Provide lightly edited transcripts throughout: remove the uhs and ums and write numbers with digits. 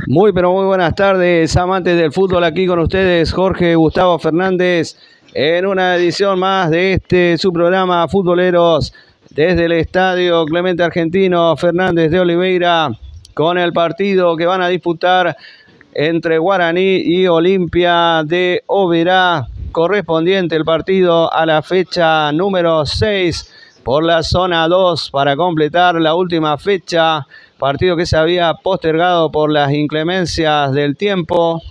Muy pero muy buenas tardes, amantes del fútbol. Aquí con ustedes Jorge Gustavo Fernández en una edición más de su programa Futboleros desde el estadio Clemente Argentino Fernández de Oliveira, con el partido que van a disputar entre Guaraní y Olimpia de Oberá, correspondiente el partido a la fecha número 6 por la zona 2 para completar la última fecha. Partido que se había postergado por las inclemencias del tiempo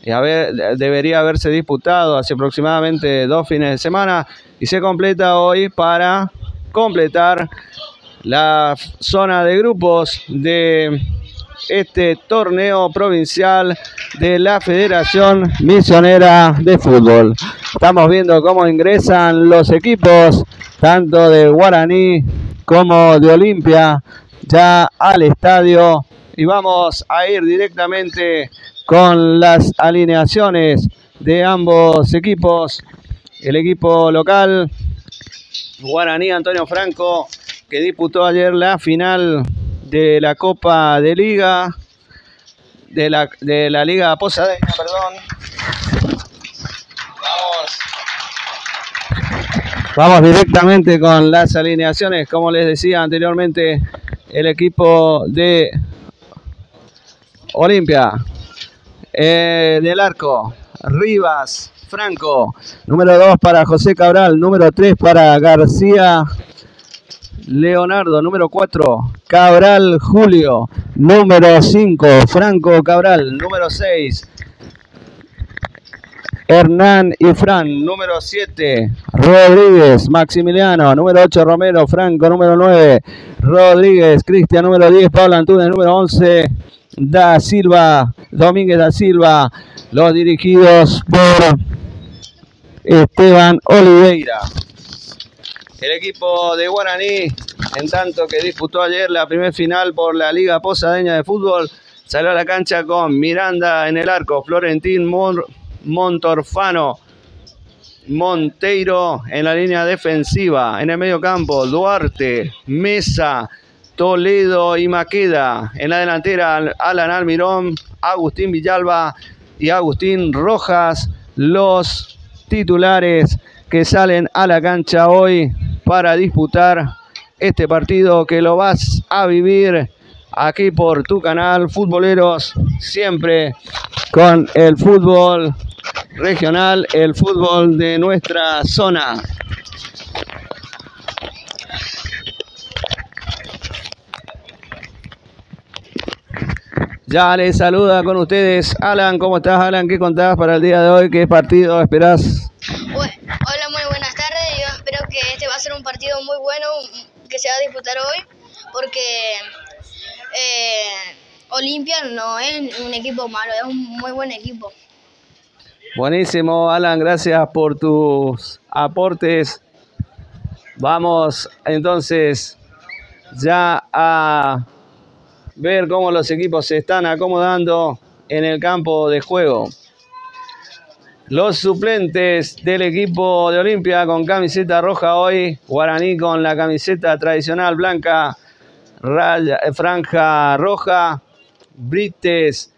y debería haberse disputado hace aproximadamente 2 fines de semana y se completa hoy para completar la zona de grupos de este torneo provincial de la Federación Misionera de Fútbol. Estamos viendo cómo ingresan los equipos tanto de Guaraní como de Olimpia ya al estadio, y vamos a ir directamente con las alineaciones de ambos equipos. El equipo local, Guaraní Antonio Franco, que disputó ayer la final de la Copa de Liga, de la Liga Posadeña, perdón. Vamos directamente con las alineaciones. Como les decía anteriormente, el equipo de Olimpia, del arco, Rivas Franco, número 2 para José Cabral, número 3 para García Leonardo, número 4 Cabral Julio, número 5 Franco Cabral, número 6 Hernán y Fran, número 7 Rodríguez Maximiliano, número 8 Romero Franco, número 9 Rodríguez Cristian, número 10 Pablo Antunes, número 11 Da Silva, Domínguez da Silva, los dirigidos por Esteban Oliveira. El equipo de Guaraní, en tanto que disputó ayer la primer final por la Liga Posadeña de Fútbol, salió a la cancha con Miranda en el arco, Florentín Montorfano, Monteiro en la línea defensiva. En el medio campo, Duarte, Mesa, Toledo y Maqueda. En la delantera, Alan Almirón, Agustín Villalba y Agustín Rojas, los titulares que salen a la cancha hoy para disputar este partido que lo vas a vivir aquí por tu canal Futboleros, siempre con el fútbol regional, el fútbol de nuestra zona. Ya les saluda con ustedes Alan. ¿Cómo estás, Alan? ¿Qué contás para el día de hoy? ¿Qué partido esperás? Hola, muy buenas tardes. Yo espero que este va a ser un partido muy bueno que se va a disputar hoy, porque Olimpia no es un equipo malo, es un muy buen equipo. Buenísimo, Alan, gracias por tus aportes. Vamos entonces ya a ver cómo los equipos se están acomodando en el campo de juego. Los suplentes del equipo de Olimpia con camiseta roja hoy, Guaraní con la camiseta tradicional blanca, franja roja, Brites,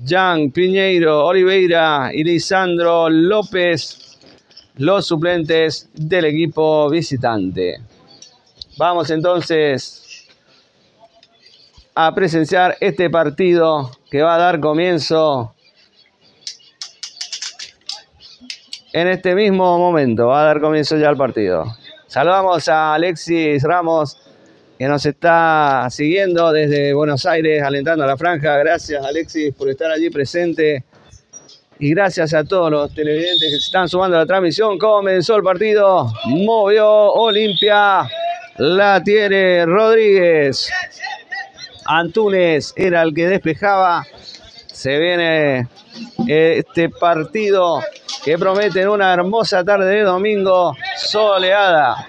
Jan Piñeiro, Oliveira y Lisandro López, los suplentes del equipo visitante. Vamos entonces a presenciar este partido que va a dar comienzo en este mismo momento. Va a dar comienzo ya el partido. Saludamos a Alexis Ramos, que nos está siguiendo desde Buenos Aires, alentando a la franja. Gracias, Alexis, por estar allí presente. Y gracias a todos los televidentes que se están sumando a la transmisión. Comenzó el partido. Movió Olimpia. La tiene Rodríguez. Antunes era el que despejaba. Se viene este partido que promete una hermosa tarde de domingo soleada.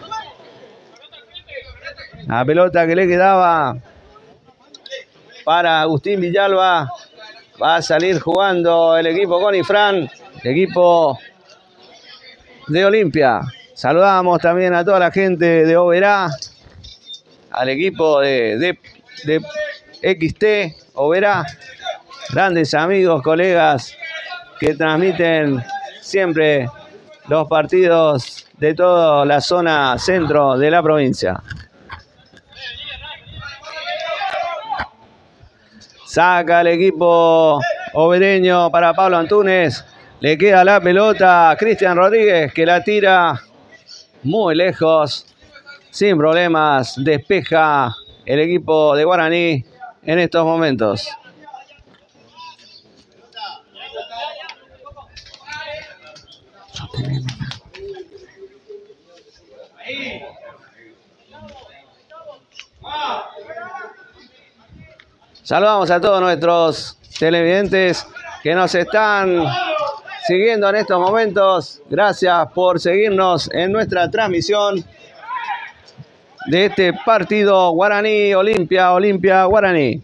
La pelota que le quedaba para Agustín Villalba. Va a salir jugando el equipo con Ifrán, el equipo de Olimpia. Saludamos también a toda la gente de Oberá, al equipo de XT Oberá. Grandes amigos, colegas que transmiten siempre los partidos de toda la zona centro de la provincia. Saca el equipo obereño para Pablo Antunes. Le queda la pelota a Cristian Rodríguez, que la tira muy lejos. Sin problemas, despeja el equipo de Guaraní en estos momentos. Saludamos a todos nuestros televidentes que nos están siguiendo en estos momentos. Gracias por seguirnos en nuestra transmisión de este partido Guaraní Olimpia, Olimpia Guaraní.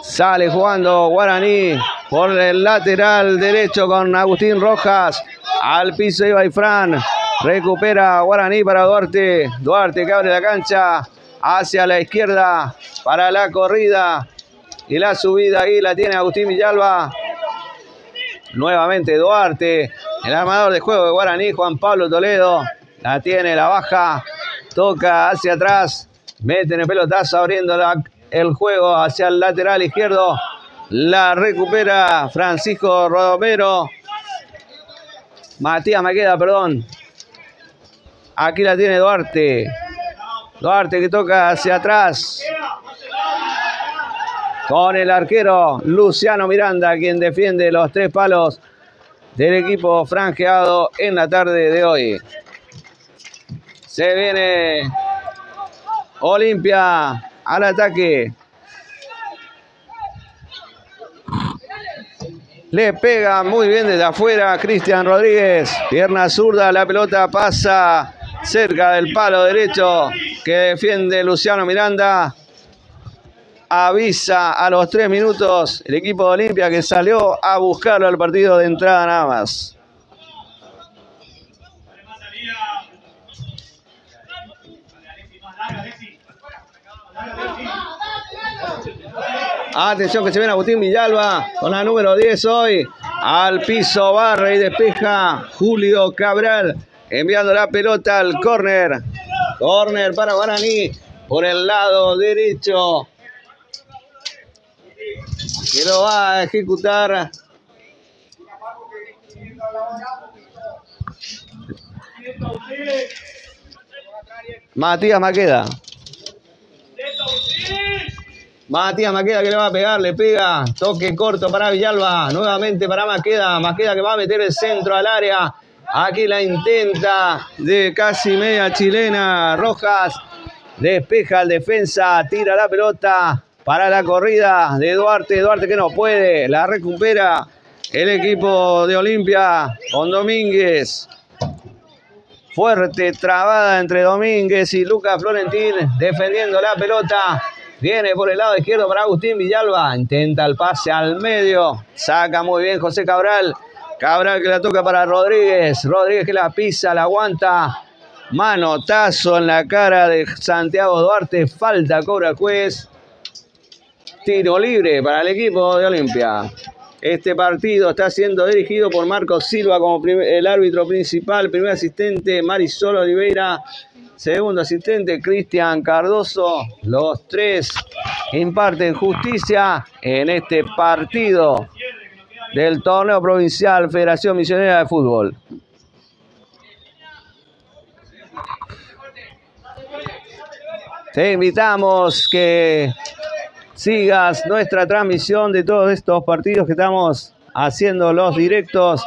Sale jugando Guaraní por el lateral derecho con Agustín Rojas. Al piso iba Ifrán. Recupera Guaraní para Duarte. Duarte que abre la cancha hacia la izquierda para la corrida. Y la subida ahí la tiene Agustín Villalba. Nuevamente Duarte. El armador de juego de Guaraní, Juan Pablo Toledo. La tiene, la baja. Toca hacia atrás. Mete en el pelotazo abriendo el juego hacia el lateral izquierdo. La recupera Francisco Romero. Matías Maqueda, perdón. Aquí la tiene Duarte. Duarte que toca hacia atrás. Con el arquero Luciano Miranda, quien defiende los 3 palos del equipo franjeado en la tarde de hoy. Se viene Olimpia al ataque. Le pega muy bien desde afuera Cristian Rodríguez. Pierna zurda, la pelota pasa cerca del palo derecho que defiende Luciano Miranda. Avisa a los 3 minutos el equipo de Olimpia que salió a buscarlo al partido de entrada nada más. Atención que se viene Agustín Villalba con la número 10 hoy. Al piso barra y despeja Julio Cabral. Enviando la pelota al córner. Córner para Guaraní por el lado derecho. Que lo va a ejecutar Matías Maqueda. Matías Maqueda que le va a pegar, le pega. Toque corto para Villalba. Nuevamente para Maqueda. Maqueda que va a meter el centro al área. Aquí la intenta de casi media chilena. Rojas despeja al defensa. Tira la pelota para la corrida de Duarte. Duarte que no puede. La recupera el equipo de Olimpia con Domínguez. Fuerte trabada entre Domínguez y Lucas Florentín defendiendo la pelota. Viene por el lado izquierdo para Agustín Villalba. Intenta el pase al medio. Saca muy bien José Cabral. Cabral que la toca para Rodríguez. Rodríguez que la pisa, la aguanta. Manotazo en la cara de Santiago Duarte. Falta, cobra el juez. Tiro libre para el equipo de Olimpia. Este partido está siendo dirigido por Marcos Silva como el árbitro principal. Primer asistente Marisol Oliveira. Segundo asistente Cristian Cardoso. Los 3 imparten justicia en este partido del torneo provincial Federación Misionera de Fútbol. Te invitamos que sigas nuestra transmisión de todos estos partidos que estamos haciendo los directos.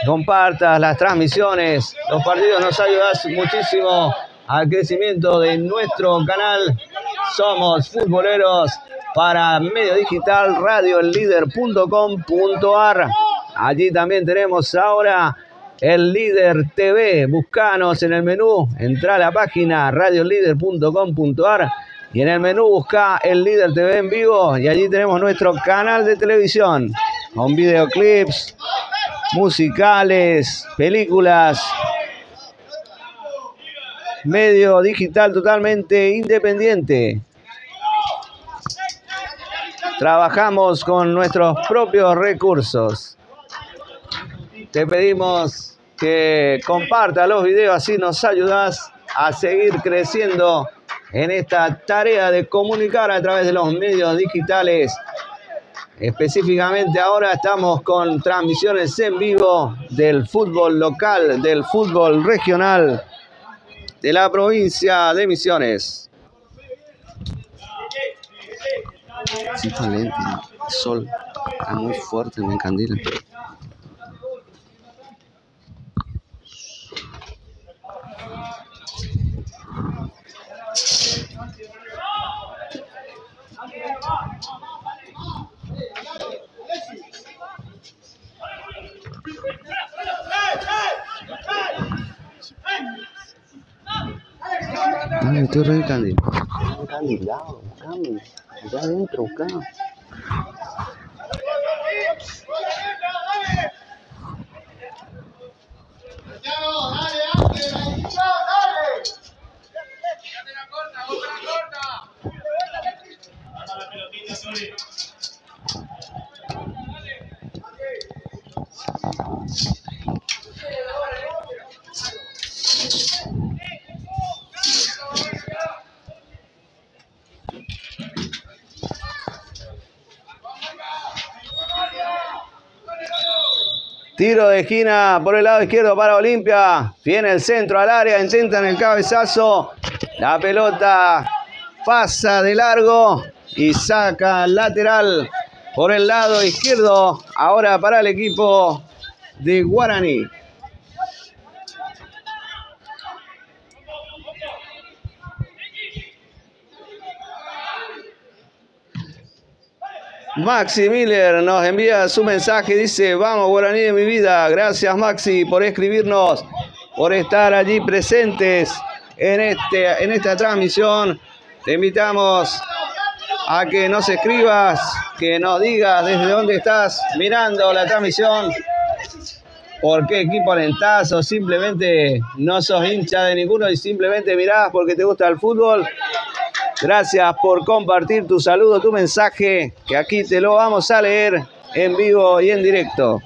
Compartas las transmisiones. Los partidos nos ayudan muchísimo al crecimiento de nuestro canal. Somos futboleros para medio digital, radioellider.com.ar. Allí también tenemos ahora el Líder TV. Búscanos en el menú, entra a la página radioellider.com.ar y en el menú busca el Líder TV en vivo y allí tenemos nuestro canal de televisión con videoclips, musicales, películas, medio digital totalmente independiente. Trabajamos con nuestros propios recursos. Te pedimos que compartas los videos, así nos ayudas a seguir creciendo en esta tarea de comunicar a través de los medios digitales. Específicamente ahora estamos con transmisiones en vivo del fútbol local, del fútbol regional de la provincia de Misiones. Sí, está lento. El sol está muy fuerte, me encandila. Ay, estoy re encandilado, buscame, allá adentro, buscame. Tiro de esquina por el lado izquierdo para Olimpia. Viene el centro al área, intentan el cabezazo. La pelota pasa de largo y saca lateral por el lado izquierdo. Ahora para el equipo de Guaraní. Maxi Miller nos envía su mensaje, dice: vamos Guaraní de mi vida. Gracias Maxi por escribirnos, por estar allí presentes en esta transmisión. Te invitamos a que nos escribas, que nos digas desde dónde estás mirando la transmisión, por qué equipo alentás o simplemente no sos hincha de ninguno y simplemente mirás porque te gusta el fútbol. Gracias por compartir tu saludo, tu mensaje, que aquí te lo vamos a leer en vivo y en directo.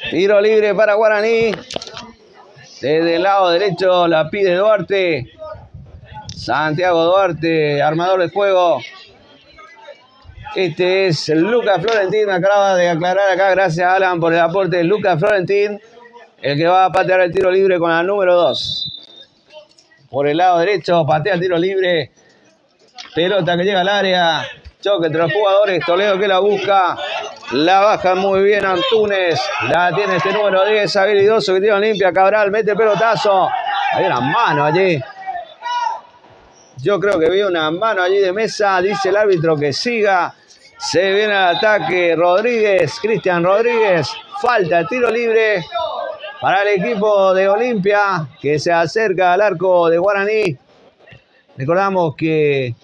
Tiro libre para Guaraní. Desde el lado derecho la pide Duarte. Santiago Duarte, armador de juego. Este es Lucas Florentín. Me acaba de aclarar acá. Gracias Alan por el aporte. Lucas Florentín, el que va a patear el tiro libre con la número 2. Por el lado derecho patea el tiro libre. Pelota que llega al área. Choque entre los jugadores. Toledo que la busca. La baja muy bien Antunes. La tiene este número 10, habilidoso, que tiene Olimpia. Cabral mete pelotazo. Hay una mano allí. Yo creo que vi una mano allí de Mesa. Dice el árbitro que siga. Se viene al ataque Rodríguez. Cristian Rodríguez. Falta el tiro libre para el equipo de Olimpia, que se acerca al arco de Guaraní. Recordamos que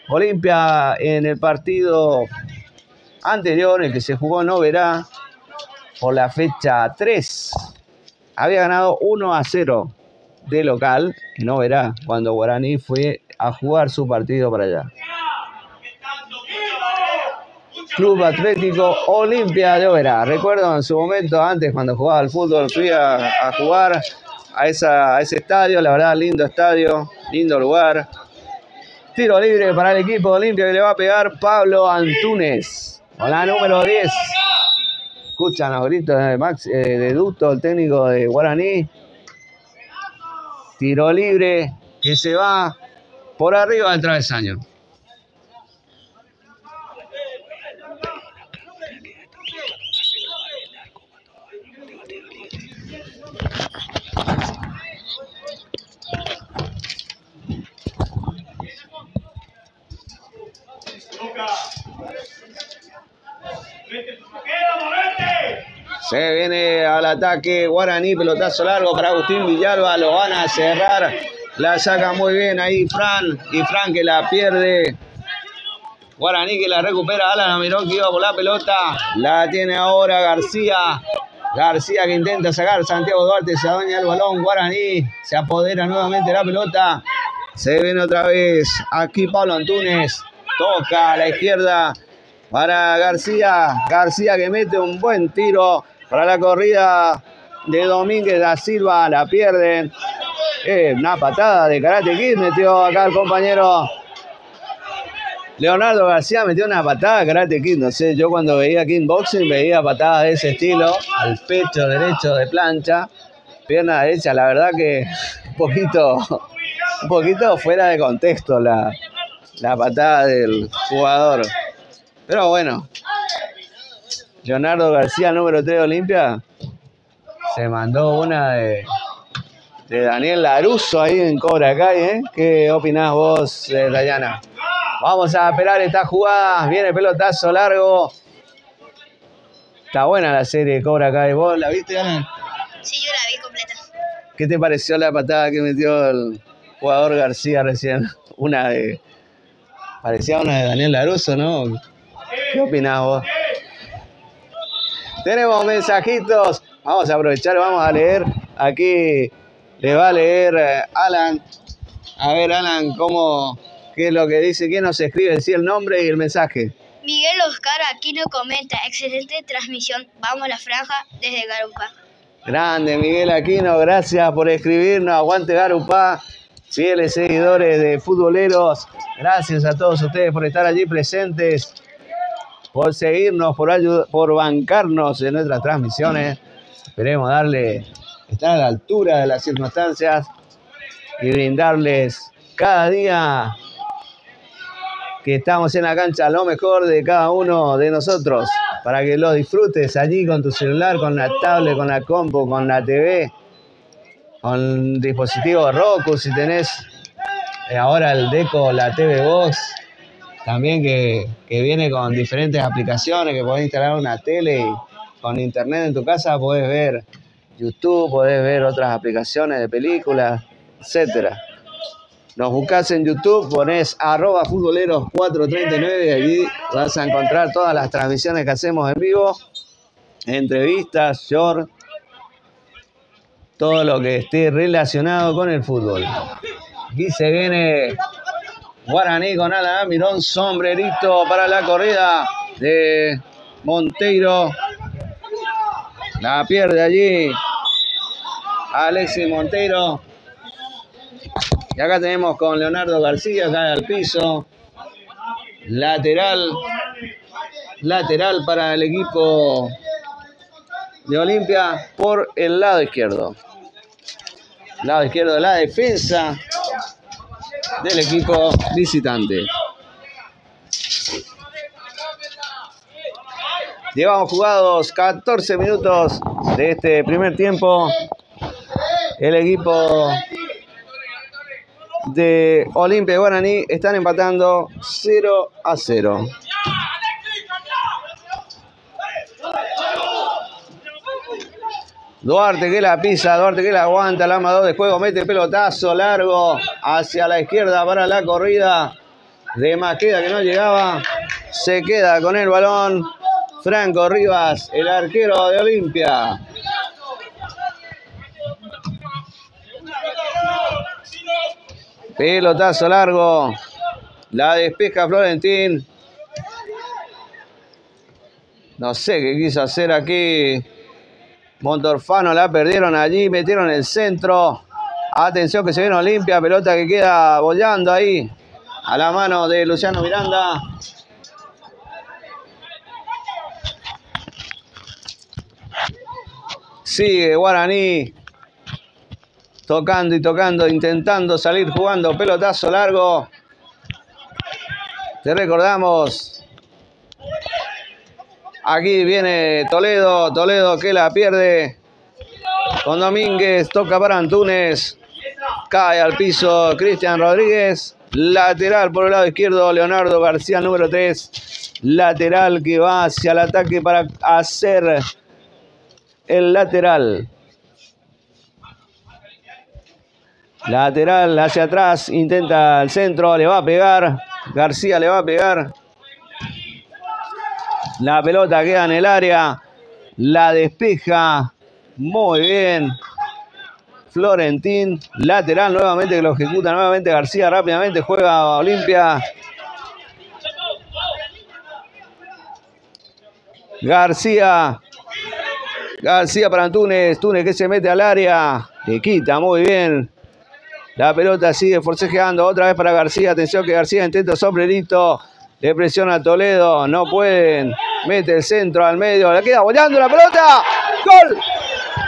Olimpia en el partido anterior, el que se jugó en Oberá, por la fecha 3, había ganado 1-0 de local en Oberá, cuando Guaraní fue a jugar su partido para allá. Club Atlético Olimpia de Oberá. Recuerdo en su momento, antes cuando jugaba al fútbol, fui a jugar a ese estadio, la verdad, lindo estadio, lindo lugar. Tiro libre para el equipo de Olimpia que le va a pegar Pablo Antunes. Con la número 10. Escuchan los gritos de Duto, el técnico de Guaraní. Tiro libre que se va por arriba del travesaño. Se viene al ataque Guaraní, pelotazo largo para Agustín Villalba, lo van a cerrar, la saca muy bien ahí Fran, y Fran que la pierde. Guaraní que la recupera, Alan Almirón que iba por la pelota, la tiene ahora García. García que intenta sacar, Santiago Duarte se adueña el balón, Guaraní se apodera nuevamente la pelota, se viene otra vez aquí Pablo Antunes, toca a la izquierda para García, García que mete un buen tiro para la corrida de Domínguez da Silva, la pierden. Una patada de Karate Kid metió acá el compañero Leonardo García, metió una patada de Karate Kid. No sé, yo cuando veía kickboxing veía patadas de ese estilo, al pecho derecho de plancha, pierna derecha. La verdad que un poquito fuera de contexto la patada del jugador. Pero bueno, Leonardo García, número 3 de Olimpia, se mandó una de Daniel Laruso ahí en Cobra Kai, ¿eh? ¿Qué opinás vos, Dayana? Vamos a esperar esta jugada, viene el pelotazo largo. Está buena la serie de Cobra Kai, ¿vos la viste, Alan? Sí, yo la vi completa. ¿Qué te pareció la patada que metió el jugador García recién? Parecía una de Daniel Laruso, ¿no? ¿Qué opinás vos? Tenemos mensajitos, vamos a aprovechar, vamos a leer. Aquí le va a leer Alan. A ver, Alan, ¿qué es lo que dice? ¿Quién nos escribe? Sí, el nombre y el mensaje. Miguel Oscar Aquino comenta, excelente transmisión, vamos a la franja desde Garupá. Grande Miguel Aquino, gracias por escribirnos, aguante Garupá, fieles seguidores de futboleros, gracias a todos ustedes por estar allí presentes, por seguirnos, por bancarnos en nuestras transmisiones. Esperemos estar a la altura de las circunstancias y brindarles cada día que estamos en la cancha lo mejor de cada uno de nosotros, para que lo disfrutes allí con tu celular, con la tablet, con la compu, con la TV, con el dispositivo Roku, si tenés ahora el Deco, la TV Box, también que viene con diferentes aplicaciones, que podés instalar una tele y con internet en tu casa podés ver YouTube, podés ver otras aplicaciones de películas, etcétera. Nos buscás en YouTube, ponés @futboleros439 y allí vas a encontrar todas las transmisiones que hacemos en vivo, entrevistas, short, todo lo que esté relacionado con el fútbol. Aquí se viene Guaraní con Alan Almirón, sombrerito para la corrida de Monteiro. La pierde allí Alexis Monteiro. Y acá tenemos con Leonardo García, cae al piso. Lateral para el equipo de Olimpia por el lado izquierdo. Lado izquierdo de la defensa del equipo visitante. Llevamos jugados 14 minutos de este primer tiempo. El equipo de Olimpia y Guaraní están empatando 0-0. Duarte que la pisa, Duarte que la aguanta, la armador de juego, mete pelotazo largo hacia la izquierda para la corrida de Maqueda que no llegaba. Se queda con el balón Franco Rivas, el arquero de Olimpia. Pelotazo largo, la despeja Florentín. No sé qué quiso hacer aquí Montorfano, la perdieron allí, metieron el centro. Atención que se viene Olimpia, pelota que queda bollando ahí A la mano de Luciano Miranda. Sigue Guaraní. Tocando y tocando, intentando salir jugando. Pelotazo largo. Te recordamos. Aquí viene Toledo. Toledo que la pierde. Con Domínguez. Toca para Antunes. Cae al piso Cristian Rodríguez. Lateral por el lado izquierdo. Leonardo García, número 3. Lateral que va hacia el ataque para hacer el lateral. Lateral hacia atrás. Intenta el centro. Le va a pegar. García le va a pegar. La pelota queda en el área. La despeja. Muy bien. Florentín. Lateral nuevamente que lo ejecuta nuevamente García. Rápidamente juega Olimpia. García. García para Antunes. Túnez que se mete al área. Le quita muy bien. La pelota sigue forcejeando. Otra vez para García. Atención que García intenta sombrerito. Le presiona a Toledo. No pueden. Mete el centro al medio. Le queda volando la pelota. ¡Gol!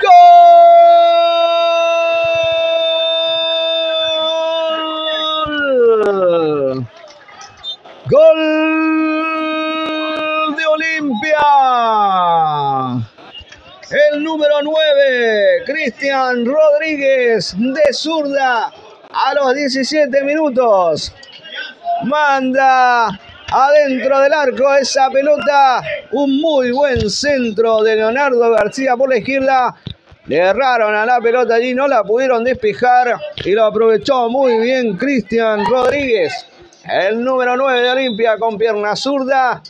¡Gol! ¡Gol de Olimpia! El número 9, Cristian Rodríguez, de zurda, a los 17 minutos. Manda adentro del arco esa pelota. Un muy buen centro de Leonardo García por la izquierda. Le erraron a la pelota allí, no la pudieron despejar. Y lo aprovechó muy bien Cristian Rodríguez. El número 9 de Olimpia con pierna zurda.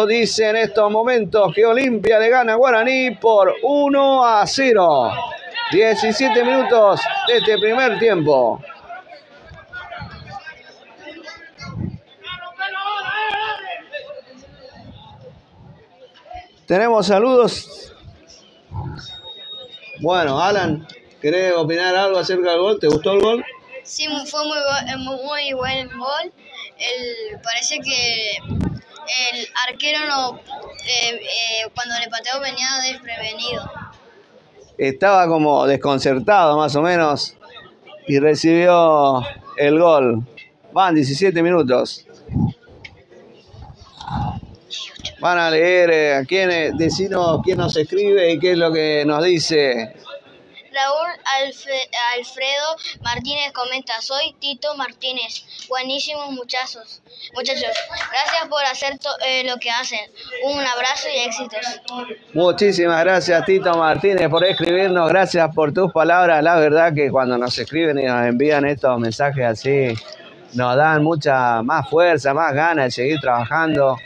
Dice en estos momentos que Olimpia le gana a Guaraní por 1-0. 17 minutos de este primer tiempo. Tenemos saludos. Bueno, Alan, ¿querés opinar algo acerca del gol? ¿Te gustó el gol? Sí, fue muy buen gol. Parece que el arquero cuando le pateó venía desprevenido. Estaba como desconcertado más o menos y recibió el gol. Van 17 minutos. Van a leer decinos quién nos escribe y qué es lo que nos dice. Raúl Alfredo Martínez comenta: soy Tito Martínez. Buenísimos muchachos. Gracias por hacer lo que hacen. Un abrazo y éxitos. Muchísimas gracias, Tito Martínez, por escribirnos. Gracias por tus palabras. La verdad que cuando nos escriben y nos envían estos mensajes así, nos dan mucha más fuerza, más ganas de seguir trabajando.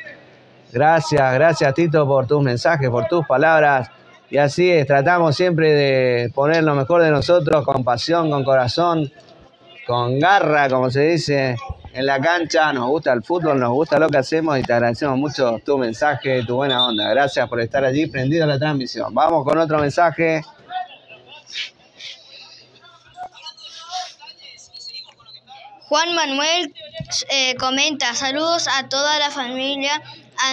Gracias, Tito, por tus mensajes, por tus palabras. Y así es, tratamos siempre de poner lo mejor de nosotros, con pasión, con corazón, con garra, como se dice, en la cancha. Nos gusta el fútbol, nos gusta lo que hacemos y te agradecemos mucho tu mensaje, tu buena onda. Gracias por estar allí prendido a la transmisión. Vamos con otro mensaje. Juan Manuel comenta: saludos a toda la familia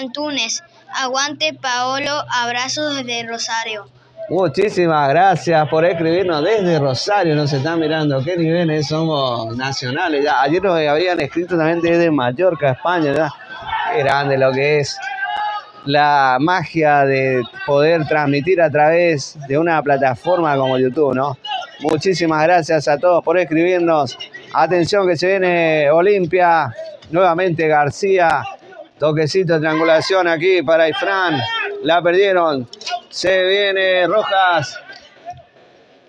Antunes. Aguante Paolo, abrazos desde Rosario. Muchísimas gracias por escribirnos desde Rosario. Nos están mirando qué niveles, somos nacionales. Ya, ayer nos habían escrito también desde Mallorca, España. ¿Ya? Qué grande lo que es la magia de poder transmitir a través de una plataforma como YouTube, ¿no? Muchísimas gracias a todos por escribirnos. Atención que se viene Olimpia. Nuevamente García. Toquecito de triangulación aquí para Ifrán. La perdieron. Se viene Rojas.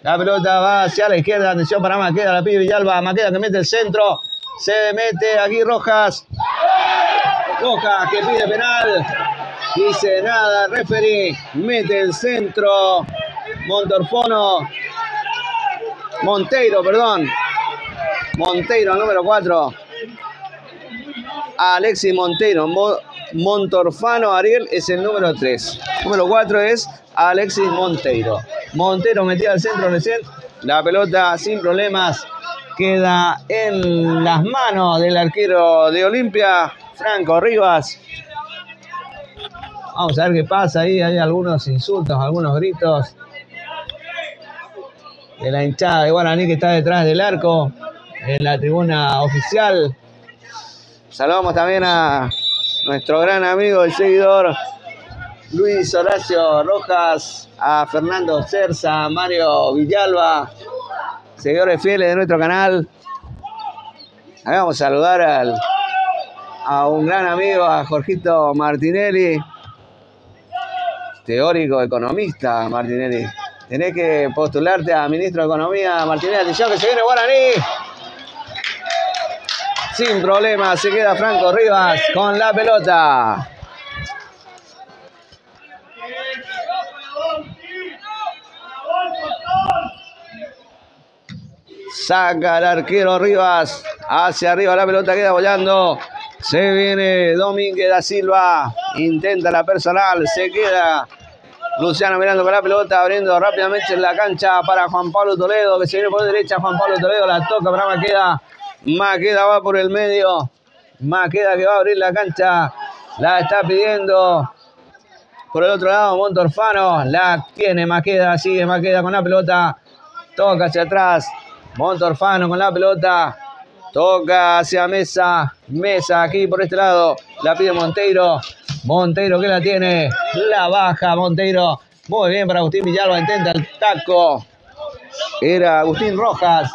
La pelota va hacia la izquierda. Atención para Maqueda. La pide Villalba. Maqueda que mete el centro. Se mete aquí Rojas. Rojas que pide penal. Dice nada. Referee. Mete el centro. Monteiro, perdón. Monteiro, número 4. Alexis Monteiro. Montorfano Ariel es el número 3. Número 4 es Alexis Monteiro. Monteiro metía al centro recién. La pelota sin problemas queda en las manos del arquero de Olimpia, Franco Rivas. Vamos a ver qué pasa ahí. Hay algunos insultos, algunos gritos de la hinchada de Guaraní que está detrás del arco en la tribuna oficial. Saludamos también a nuestro gran amigo y seguidor Luis Horacio Rojas, a Fernando Cerza, a Mario Villalba, seguidores fieles de nuestro canal. Ahí vamos a saludar a un gran amigo, a Jorgito Martinelli, teórico economista Martinelli. Tenés que postularte a ministro de Economía, Martinelli. Atención que se viene Guaraní. Sin problema, se queda Franco Rivas con la pelota. Saca el arquero Rivas. Hacia arriba la pelota queda volando. Se viene Domínguez da Silva. Intenta la personal. Se queda Luciano mirando con la pelota. Abriendo rápidamente la cancha para Juan Pablo Toledo. Que se viene por derecha. Juan Pablo Toledo la toca para Maqueda. Maqueda va por el medio. Maqueda que va a abrir la cancha. La está pidiendo. Por el otro lado Montorfano. La tiene Maqueda. Sigue Maqueda con la pelota. Toca hacia atrás. Montorfano con la pelota. Toca hacia Mesa. Mesa aquí por este lado. La pide Monteiro. Monteiro que la tiene. La baja Monteiro. Muy bien para Agustín Villalba. Intenta el taco. Era Agustín Rojas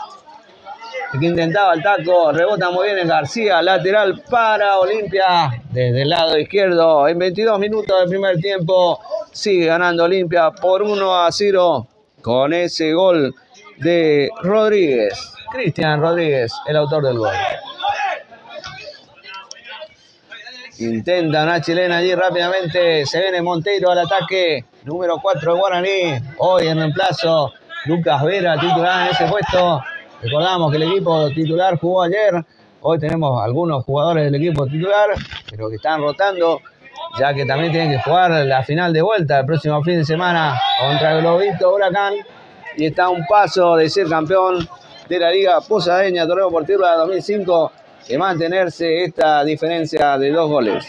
el que intentaba el taco. Rebota muy bien en García. Lateral para Olimpia. Desde el lado izquierdo. En 22 minutos del primer tiempo. Sigue ganando Olimpia por 1-0. Con ese gol de Rodríguez. Cristian Rodríguez, el autor del gol. Intenta una chilena allí rápidamente. Se viene Monteiro al ataque. Número 4 de Guaraní. Hoy en reemplazo Lucas Vera, titular en ese puesto. Recordamos que el equipo titular jugó ayer. Hoy tenemos algunos jugadores del equipo titular, pero que están rotando, ya que también tienen que jugar la final de vuelta el próximo fin de semana contra el Globito Huracán. Y está a un paso de ser campeón de la Liga Posadeña Torneo por Tierra 2005, de mantenerse esta diferencia de 2 goles.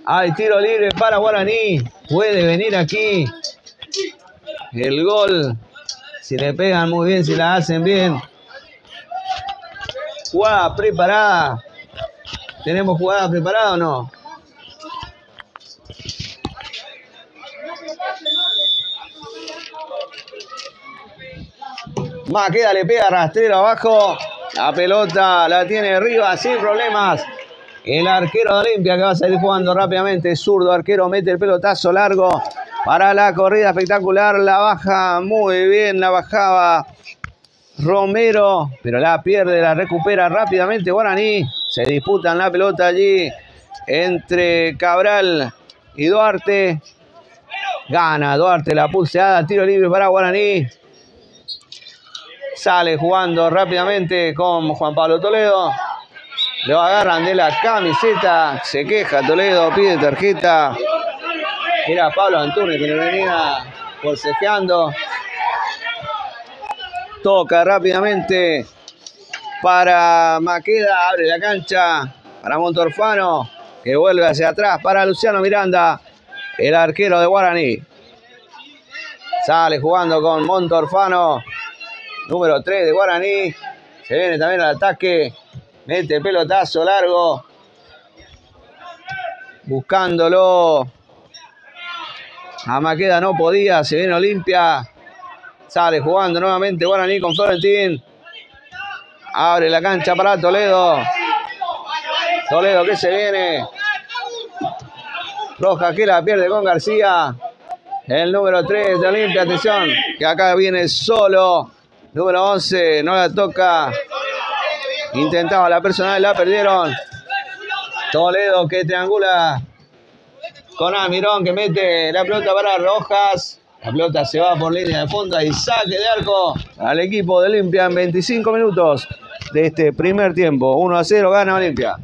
Hay tiro libre para Guaraní. Puede venir aquí el gol. Si le pegan muy bien, si la hacen bien. Jugada preparada. ¿Tenemos jugada preparada o no? Maqueda le pega rastrero abajo. La pelota la tiene Rivas sin problemas. El arquero de Olimpia que va a salir jugando rápidamente. Zurdo arquero mete el pelotazo largo para la corrida espectacular. La baja muy bien, la bajaba Romero, pero la pierde, la recupera rápidamente Guaraní. Se disputan la pelota allí entre Cabral y Duarte. Gana Duarte la pulseada. Tiro libre para Guaraní. Sale jugando rápidamente con Juan Pablo Toledo. Lo agarran de la camiseta. Se queja Toledo, pide tarjeta. Era Pablo Antunes que le venía forcejeando. Toca rápidamente para Maqueda. Abre la cancha para Montorfano, que vuelve hacia atrás para Luciano Miranda, el arquero de Guaraní. Sale jugando con Montorfano, número 3 de Guaraní. Se viene también al ataque. Mete pelotazo largo. Buscándolo. A Maqueda no podía. Se viene Olimpia. Sale jugando nuevamente Guaraní con Florentín. Abre la cancha para Toledo. Toledo que se viene. Roja que la pierde con García. El número 3 de Olimpia. Atención, que acá viene solo. Número 11. No la toca. Intentaba la personal, la perdieron. Toledo que triangula con Almirón que mete la pelota para Rojas. La pelota se va por línea de fondo y saque de arco al equipo de Olimpia en 25 minutos de este primer tiempo. 1-0 gana Olimpia.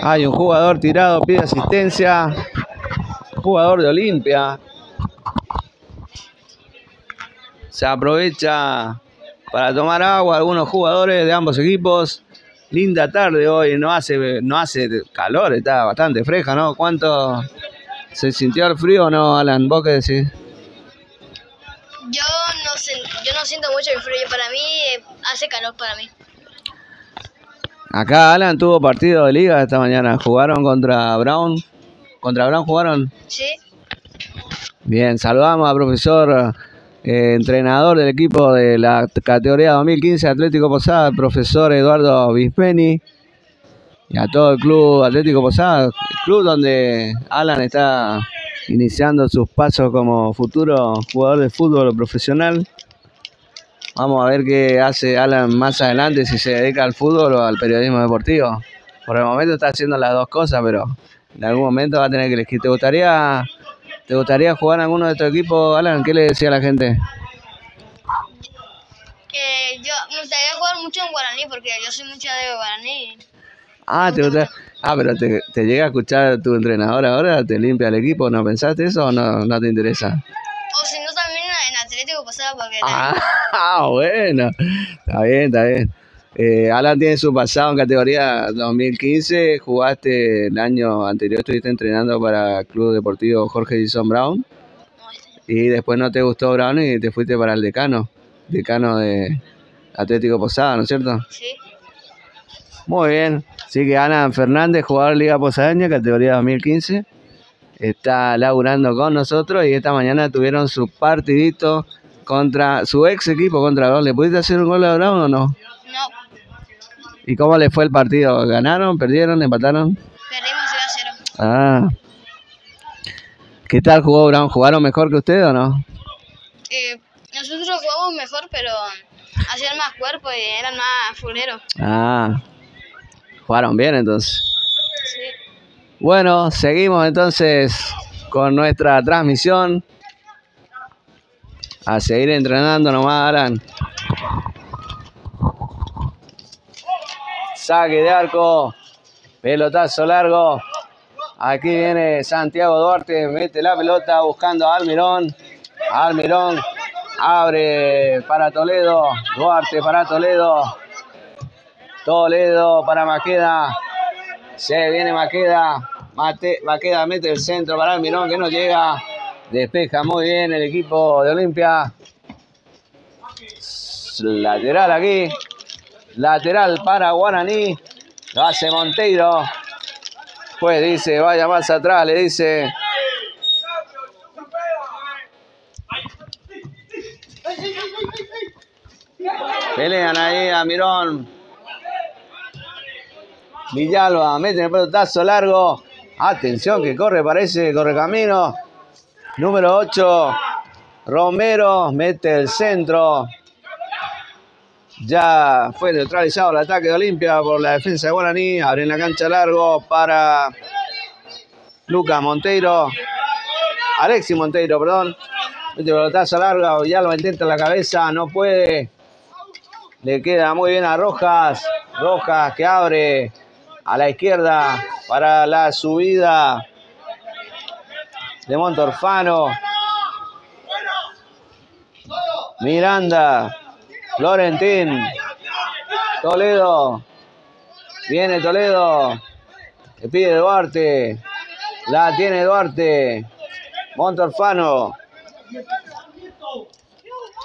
Hay un jugador tirado, pide asistencia. Jugador de Olimpia. Se aprovecha para tomar agua algunos jugadores de ambos equipos. Linda tarde hoy, no hace calor, está bastante fresca, ¿no? ¿Cuánto se sintió el frío o no, Alan? ¿Vos qué decís? Yo no siento mucho el frío, para mí hace calor para mí. Acá Alan tuvo partido de liga esta mañana, jugaron contra Brown. ¿Contra Brown jugaron? Sí. Bien, saludamos al profesor entrenador del equipo de la categoría 2015 Atlético Posada, el profesor Eduardo Bispeni, y a todo el club Atlético Posada, el club donde Alan está iniciando sus pasos como futuro jugador de fútbol profesional. Vamos a ver qué hace Alan más adelante, si se dedica al fútbol o al periodismo deportivo. Por el momento está haciendo las dos cosas, pero en algún momento va a tener que elegir. ¿Te gustaría jugar en alguno de estos equipos, Alan? ¿Qué le decía a la gente? Que me gustaría jugar mucho en Guaraní, porque yo soy mucha de Guaraní. Ah, pero te llega a escuchar tu entrenador ahora, te limpia el equipo, ¿no pensaste eso o no te interesa? O si no, también en Atlético Pasada, porque... Bueno, está bien. Alan tiene su pasado en categoría 2015, jugaste el año anterior, estuviste entrenando para el Club Deportivo Jorge Jason Brown, y después no te gustó Brown y te fuiste para el decano de Atlético Posada, ¿no es cierto? Sí. Muy bien, así que Alan Fernández, jugador de Liga Posadeña, categoría 2015, está laburando con nosotros y esta mañana tuvieron su partidito contra su ex equipo, contra Brown. ¿Le pudiste hacer un gol a Brown o no? No. ¿Y cómo le fue el partido? ¿Ganaron? ¿Perdieron? ¿Empataron? Perdimos 0-0. Ah. ¿Qué tal jugó Brown? ¿Jugaron mejor que usted o no? Nosotros jugamos mejor, pero hacían más cuerpo y eran más fuleros. Ah. Jugaron bien entonces. Sí. Bueno, seguimos entonces con nuestra transmisión. A seguir entrenando nomás, Alan. Saque de arco. Pelotazo largo. Aquí viene Santiago Duarte. Mete la pelota buscando a Almirón. Almirón abre para Toledo. Duarte para Toledo. Toledo para Maqueda. Se viene Maqueda. Maqueda mete el centro para Almirón que no llega. Despeja muy bien el equipo de Olimpia. Lateral aquí. Lateral para Guaraní. Lo hace Monteiro. Pues dice, vaya más atrás, le dice. Pelean ahí a Mirón. Villalba mete el pelotazo largo. Atención que corre, parece, corre camino. Número 8. Romero mete el centro. Ya fue neutralizado el ataque de Olimpia por la defensa de Guaraní. Abren la cancha largo para Lucas Monteiro. Alexis Monteiro, perdón. Mete el pelotazo largo. Ya lo intenta en la cabeza. No puede. Le queda muy bien a Rojas. Rojas que abre a la izquierda para la subida de Montorfano. Miranda. Florentín. Toledo. Viene Toledo. Le pide Duarte. La tiene Duarte. Montorfano.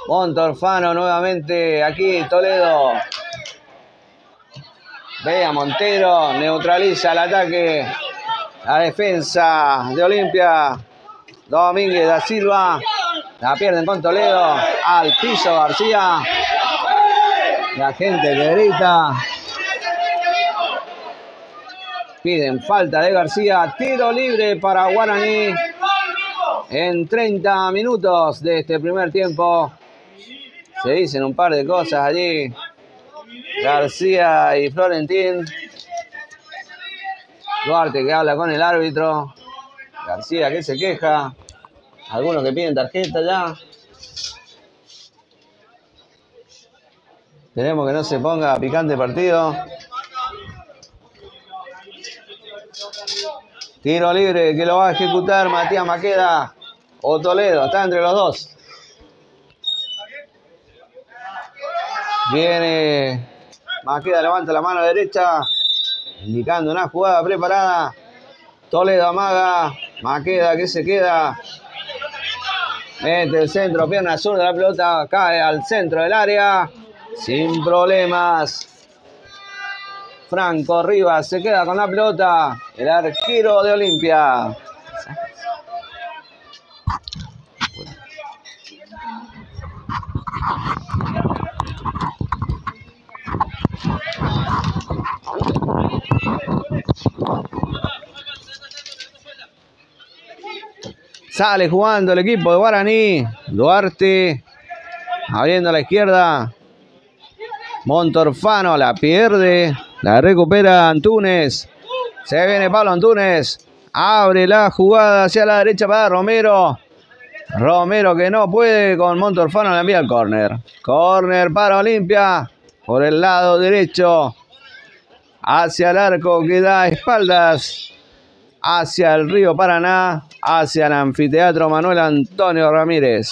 Montorfano nuevamente. Aquí Toledo. Ve a Montero. Neutraliza el ataque. La defensa de Olimpia. Domínguez da Silva. La pierden con Toledo. Al piso García. La gente que grita. Piden falta de García. Tiro libre para Guaraní en 30 minutos de este primer tiempo. Se dicen un par de cosas allí. García y Florentín. Duarte que habla con el árbitro. García que se queja. Algunos que piden tarjeta ya. Tenemos que no se ponga picante el partido. Tiro libre que lo va a ejecutar Matías Maqueda o Toledo. Está entre los dos. Viene Maqueda, levanta la mano derecha, indicando una jugada preparada. Toledo amaga. Maqueda que se queda. Mete el centro, pierna zurda, la pelota cae al centro del área. Sin problemas. Franco Rivas se queda con la pelota. El arquero de Olimpia. Sale jugando el equipo de Guaraní. Duarte abriendo a la izquierda. Montorfano la pierde. La recupera Antunes. Se viene Pablo Antunes. Abre la jugada hacia la derecha para Romero. Romero que no puede con Montorfano. Le envía el córner. Córner para Olimpia. Por el lado derecho. Hacia el arco que da espaldas. Hacia el río Paraná. Hacia el anfiteatro Manuel Antonio Ramírez.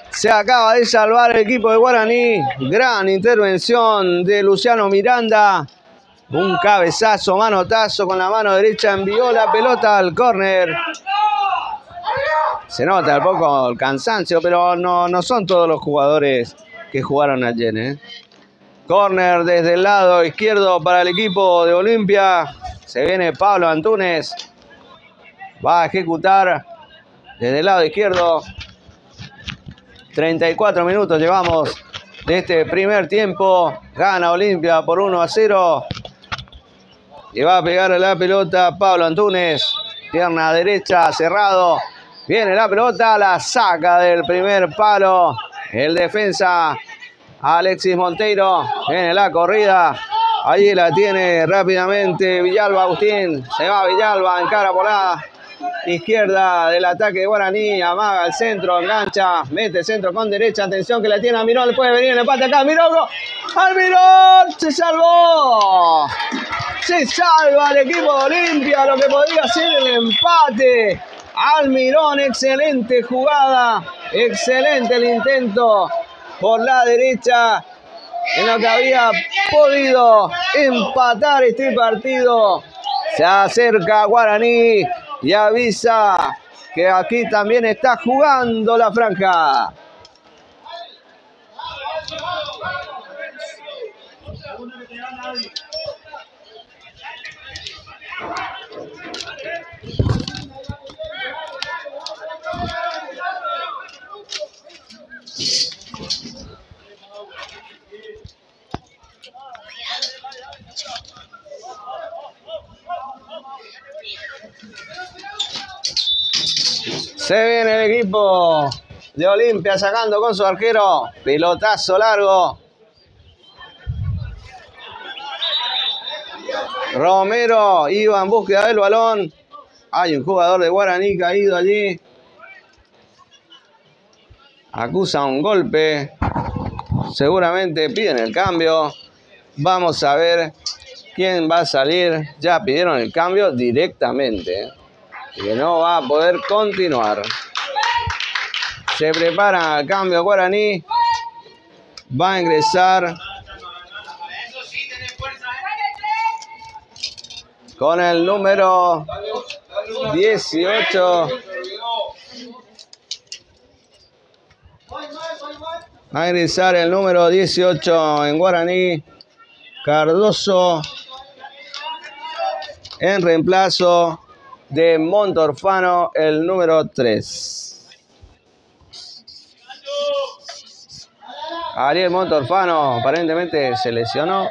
Se acaba de salvar el equipo de Guaraní. Gran intervención de Luciano Miranda. Un cabezazo, manotazo con la mano derecha. Envió la pelota al córner. Se nota un poco el cansancio, pero no son todos los jugadores que jugaron ayer. Córner desde el lado izquierdo para el equipo de Olimpia. Se viene Pablo Antunes. Va a ejecutar desde el lado izquierdo. 34 minutos llevamos de este primer tiempo. Gana Olimpia por 1-0. Y va a pegar la pelota Pablo Antunes. Pierna derecha, cerrado. Viene la pelota, la saca del primer palo. El defensa Alexis Monteiro. Viene la corrida. Allí la tiene rápidamente Villalba Agustín. Se va Villalba, encara por la izquierda del ataque de Guaraní. Amaga el centro, engancha. Mete centro con derecha. Atención que la tiene Almirón. Le puede venir el empate acá. Almirón. Almirón se salvó. Se salva el equipo de Olimpia. Lo que podría ser el empate. Almirón, excelente jugada. Excelente el intento por la derecha. En lo que había podido empatar este partido. Se acerca Guaraní y avisa que aquí también está jugando la franja. Se viene el equipo de Olimpia sacando con su arquero. Pelotazo largo. Romero iba en búsqueda del balón. Hay un jugador de Guaraní caído allí. Acusa un golpe. Seguramente piden el cambio. Vamos a ver quién va a salir. Ya pidieron el cambio directamente. Que no va a poder continuar. Se prepara el cambio Guaraní. Va a ingresar con el número 18. Va a ingresar el número 18 en Guaraní. Cardoso. En reemplazo de Montorfano, el número 3. Ariel Montorfano aparentemente se lesionó.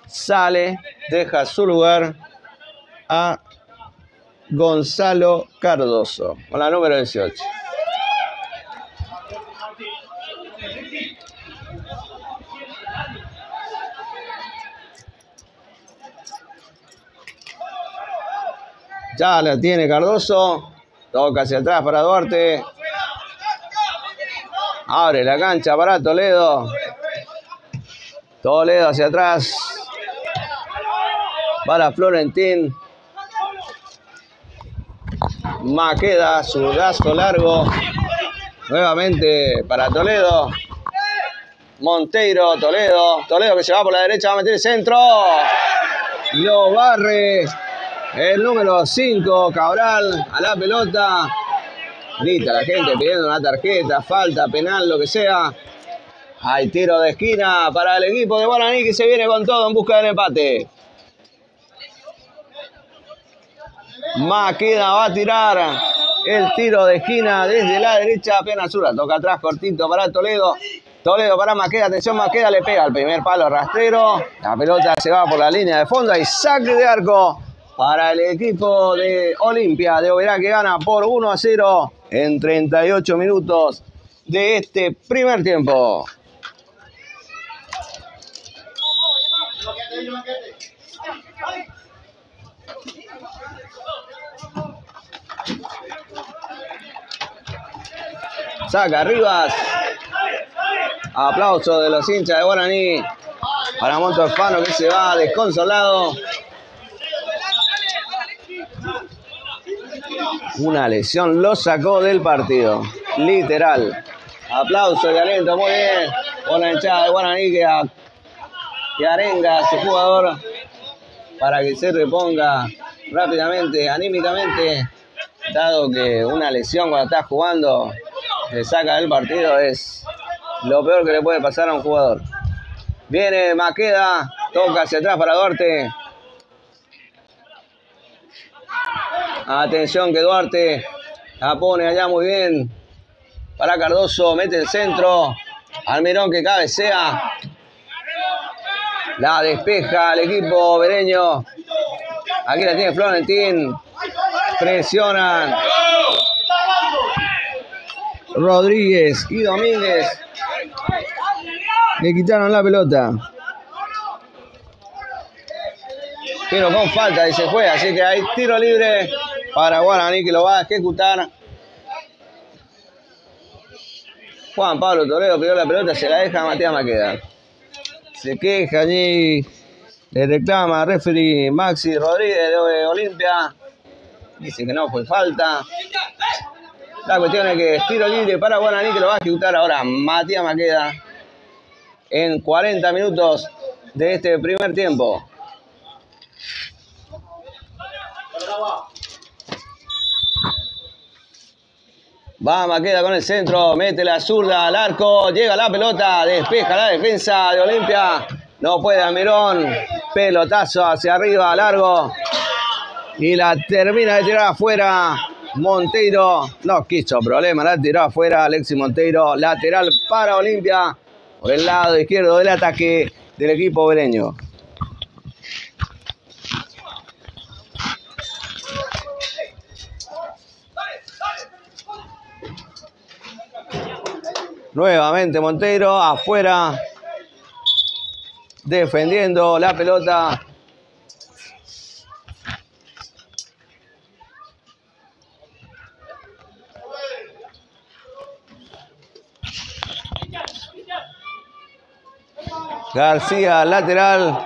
Sale, deja su lugar a Gonzalo Cardoso, con la número 18. Ya la tiene Cardoso. Toca hacia atrás para Duarte. Abre la cancha para Toledo. Toledo hacia atrás. Para Florentín. Maqueda, zurdazo largo. Nuevamente para Toledo. Monteiro, Toledo. Toledo que se va por la derecha, va a meter el centro. Lo barre el número 5, Cabral, a la pelota. Grita la gente pidiendo una tarjeta, falta, penal, lo que sea. Hay tiro de esquina para el equipo de Guaraní que se viene con todo en busca del empate. Maqueda va a tirar el tiro de esquina desde la derecha, apenas zurda. Toca atrás, cortito para Toledo. Toledo para Maqueda, atención, Maqueda le pega al primer palo rastrero. La pelota se va por la línea de fondo y saque de arco para el equipo de Olimpia de Oberá, que gana por 1-0 en 38 minutos de este primer tiempo. Saca Rivas. Aplauso de los hinchas de Guaraní para Montorfano, que se va desconsolado. Una lesión lo sacó del partido, literal. Aplauso y aliento, muy bien, por la hinchada de Guaraní que arenga a su jugador para que se reponga rápidamente, anímicamente, dado que una lesión cuando estás jugando te saca del partido, es lo peor que le puede pasar a un jugador. Viene Maqueda, toca hacia atrás para Duarte. Atención que Duarte la pone allá muy bien para Cardoso, mete el centro. Almirón que cabecea. La despeja el equipo bereño. Aquí la tiene Florentín. Presionan Rodríguez y Domínguez. Le quitaron la pelota. Pero con falta y se juega, así que hay tiro libre para Guaraní, que lo va a ejecutar. Juan Pablo Toledo pidió la pelota, se la deja a Matías Maqueda. Se queja allí, le reclama al referee Maxi Rodríguez de Olimpia. Dice que no fue falta. La cuestión es que es tiro libre para Guaraní, que lo va a ejecutar ahora Matías Maqueda en 40 minutos de este primer tiempo. Va Maqueda con el centro, mete la zurda al arco, llega la pelota, despeja la defensa de Olimpia. No puede Almirón, pelotazo hacia arriba, largo. Y la termina de tirar afuera Monteiro. No quiso problema, la tiró afuera Alexis Monteiro. Lateral para Olimpia por el lado izquierdo del ataque del equipo bereño. Nuevamente Monteiro afuera, defendiendo la pelota. García, lateral.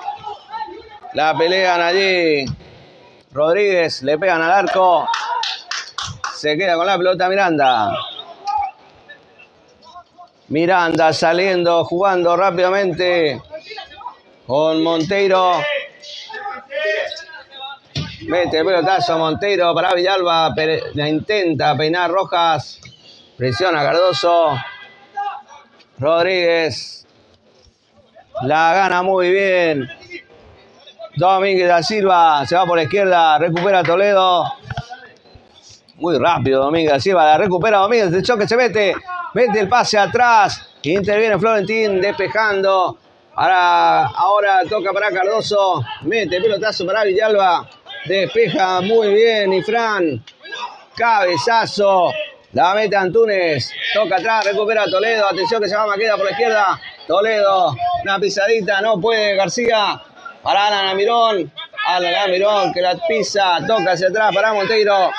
La pelean allí. Rodríguez, le pegan al arco. Se queda con la pelota Miranda. Miranda saliendo, jugando rápidamente con Monteiro. Mete el pelotazo Monteiro para Villalba. La intenta peinar Rojas. Presiona Cardoso. Rodríguez. La gana muy bien. Domínguez da Silva. Se va por la izquierda. Recupera Toledo. Muy rápido Domínguez da Silva. La recupera Domínguez. El choque se mete. Mete el pase atrás. Interviene Florentín despejando. Ahora toca para Cardoso. Mete el pelotazo para Villalba. Despeja muy bien Ifrán. Cabezazo. La mete Antunes. Toca atrás. Recupera Toledo. Atención que se va Maqueda por la izquierda. Toledo. Una pisadita. No puede García. Para Alan Almirón. Alan Almirón que la pisa. Toca hacia atrás para Monteiro.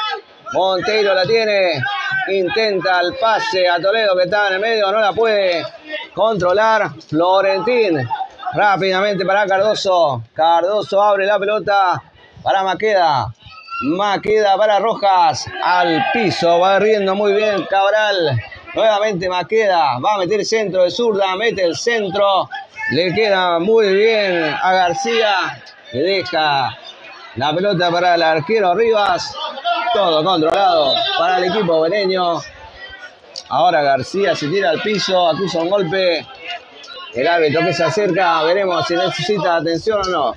Monteiro la tiene. Intenta el pase a Toledo que estaba en el medio. No la puede controlar. Florentín. Rápidamente para Cardoso. Cardoso abre la pelota para Maqueda. Maqueda para Rojas. Al piso. Va riendo muy bien Cabral. Nuevamente Maqueda. Va a meter el centro de zurda. Mete el centro. Le queda muy bien a García. Le deja la pelota para el arquero Rivas. Todo controlado para el equipo bereño. Ahora García se tira al piso. Acusa un golpe. El árbitro que se acerca. Veremos si necesita atención o no.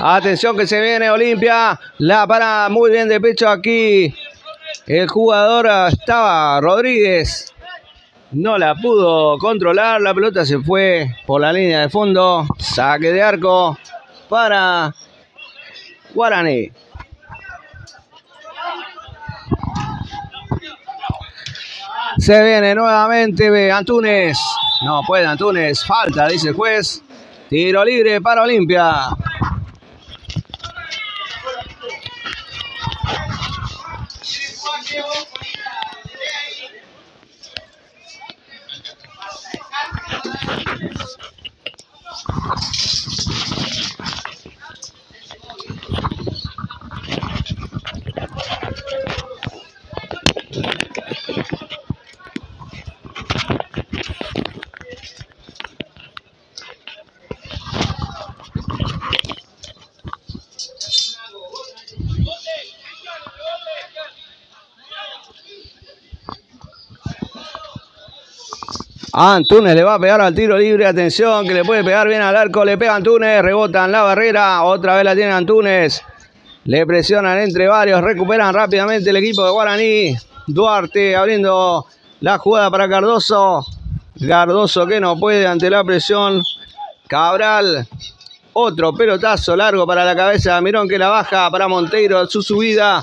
Atención que se viene Olimpia. La para muy bien de pecho aquí. El jugador estaba Rodríguez. No la pudo controlar. La pelota se fue por la línea de fondo. Saque de arco para Guaraní. Se viene nuevamente Antunes. No puede Antunes. Falta, dice el juez. Tiro libre para Olimpia. Antunes le va a pegar al tiro libre. Atención, que le puede pegar bien al arco. Le pega Antunes. Rebota en la barrera. Otra vez la tiene Antunes. Le presionan entre varios. Recuperan rápidamente el equipo de Guaraní. Duarte abriendo la jugada para Cardoso. Cardoso que no puede ante la presión. Cabral. Otro pelotazo largo para la cabeza de Mirón, que la baja para Monteiro. Su subida.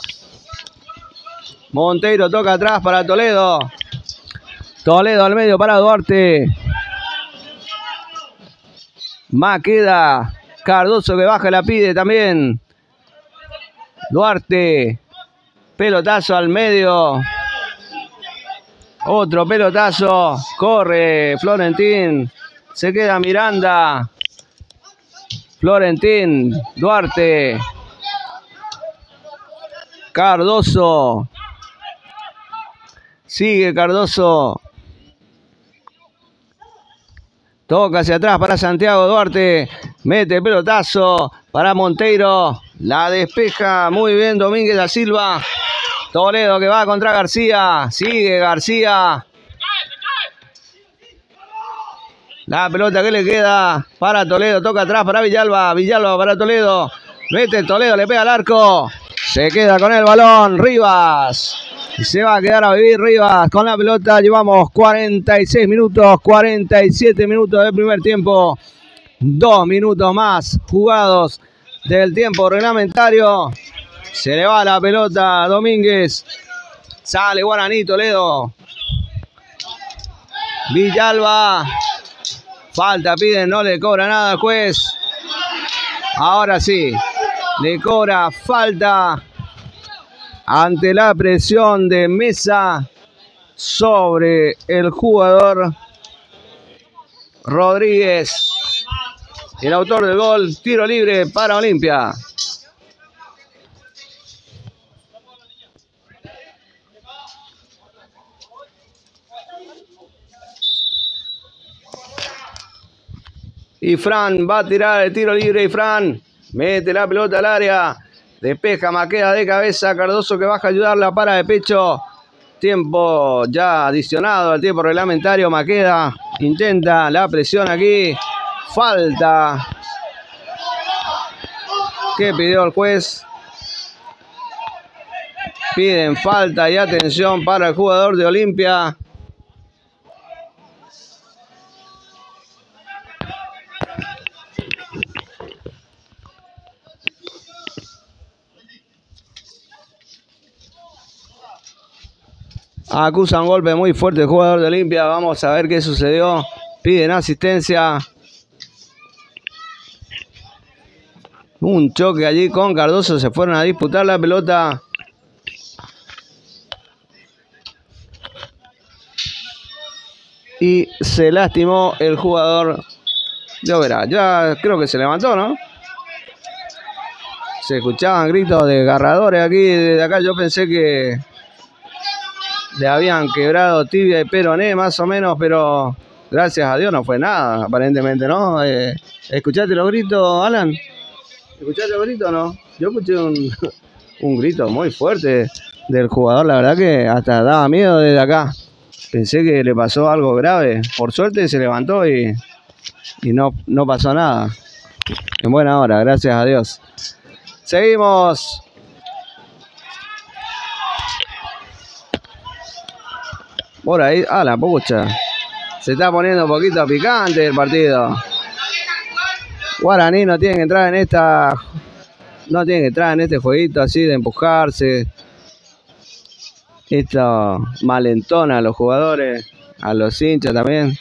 Monteiro toca atrás para Toledo. Toledo al medio para Duarte. Maqueda. Cardoso que baja, la pide también. Duarte. Pelotazo al medio. Otro pelotazo. Corre Florentín. Se queda Miranda. Florentín. Duarte. Cardoso. Sigue Cardoso. Toca hacia atrás para Santiago Duarte. Mete el pelotazo para Monteiro. La despeja muy bien Domínguez da Silva. Toledo que va contra García. Sigue García. La pelota que le queda para Toledo. Toca atrás para Villalba. Villalba para Toledo. Mete Toledo, le pega al arco. Se queda con el balón Rivas. Se va a quedar a vivir Rivas con la pelota. Llevamos 46 minutos, 47 minutos del primer tiempo. 2 minutos más jugados del tiempo reglamentario. Se le va la pelota a Domínguez. Sale Guaraní, Toledo. Villalba. Falta, piden, no le cobra nada al juez. Ahora sí, le cobra falta ante la presión de Mesa sobre el jugador Rodríguez. El autor del gol, tiro libre para Olimpia. Y Fran va a tirar el tiro libre y Fran mete la pelota al área. Despeja Maqueda de cabeza. Cardoso que baja a ayudarla, para de pecho. Tiempo ya adicionado al tiempo reglamentario. Maqueda intenta la presión aquí. Falta que pidió el juez. Piden falta y atención para el jugador de Olimpia. Acusa un golpe muy fuerte el jugador de Olimpia. Vamos a ver qué sucedió. Piden asistencia. Un choque allí con Cardoso. Se fueron a disputar la pelota. Y se lastimó el jugador de Oberá. Ya creo que se levantó, ¿no? Se escuchaban gritos desgarradores aquí. Desde acá yo pensé que le habían quebrado tibia y peroné más o menos, pero gracias a Dios no fue nada, aparentemente, ¿no? ¿Escuchaste los gritos, Alan? ¿Escuchaste los gritos o no? Yo escuché un grito muy fuerte del jugador, la verdad que hasta daba miedo desde acá. Pensé que le pasó algo grave. Por suerte se levantó y no pasó nada. En buena hora, gracias a Dios. Seguimos. Por ahí, a la pucha. Se está poniendo un poquito picante el partido. Guaraní no tiene que entrar en esta. No tiene que entrar en este jueguito así de empujarse. Esto malentona a los jugadores, a los hinchas también.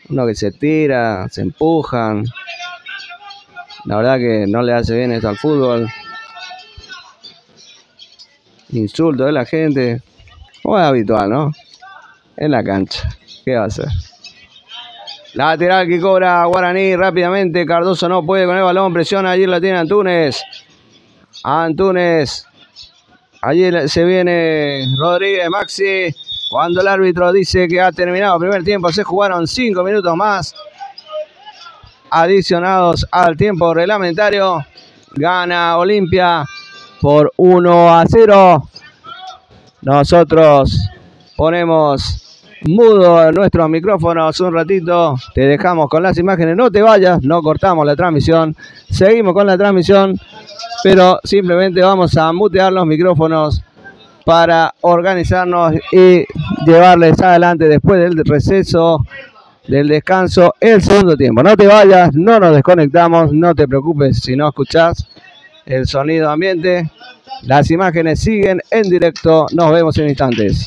Uno que se tira, se empujan. La verdad que no le hace bien esto al fútbol. Insulto de la gente. Como es habitual, ¿no? En la cancha. ¿Qué va a hacer? Lateral que cobra Guaraní rápidamente. Cardoso no puede con el balón. Presiona. Allí la tiene Antunes. Antunes. Allí se viene Rodríguez Maxi. Cuando el árbitro dice que ha terminado el primer tiempo. Se jugaron 5 minutos más adicionados al tiempo reglamentario. Gana Olimpia por 1-0. Nosotros ponemos mudo nuestros micrófonos un ratito, te dejamos con las imágenes, no te vayas, no cortamos la transmisión, seguimos con la transmisión, pero simplemente vamos a mutear los micrófonos para organizarnos y llevarles adelante después del receso, del descanso, el segundo tiempo. No te vayas, no nos desconectamos, no te preocupes si no escuchás el sonido ambiente. Las imágenes siguen en directo, nos vemos en instantes.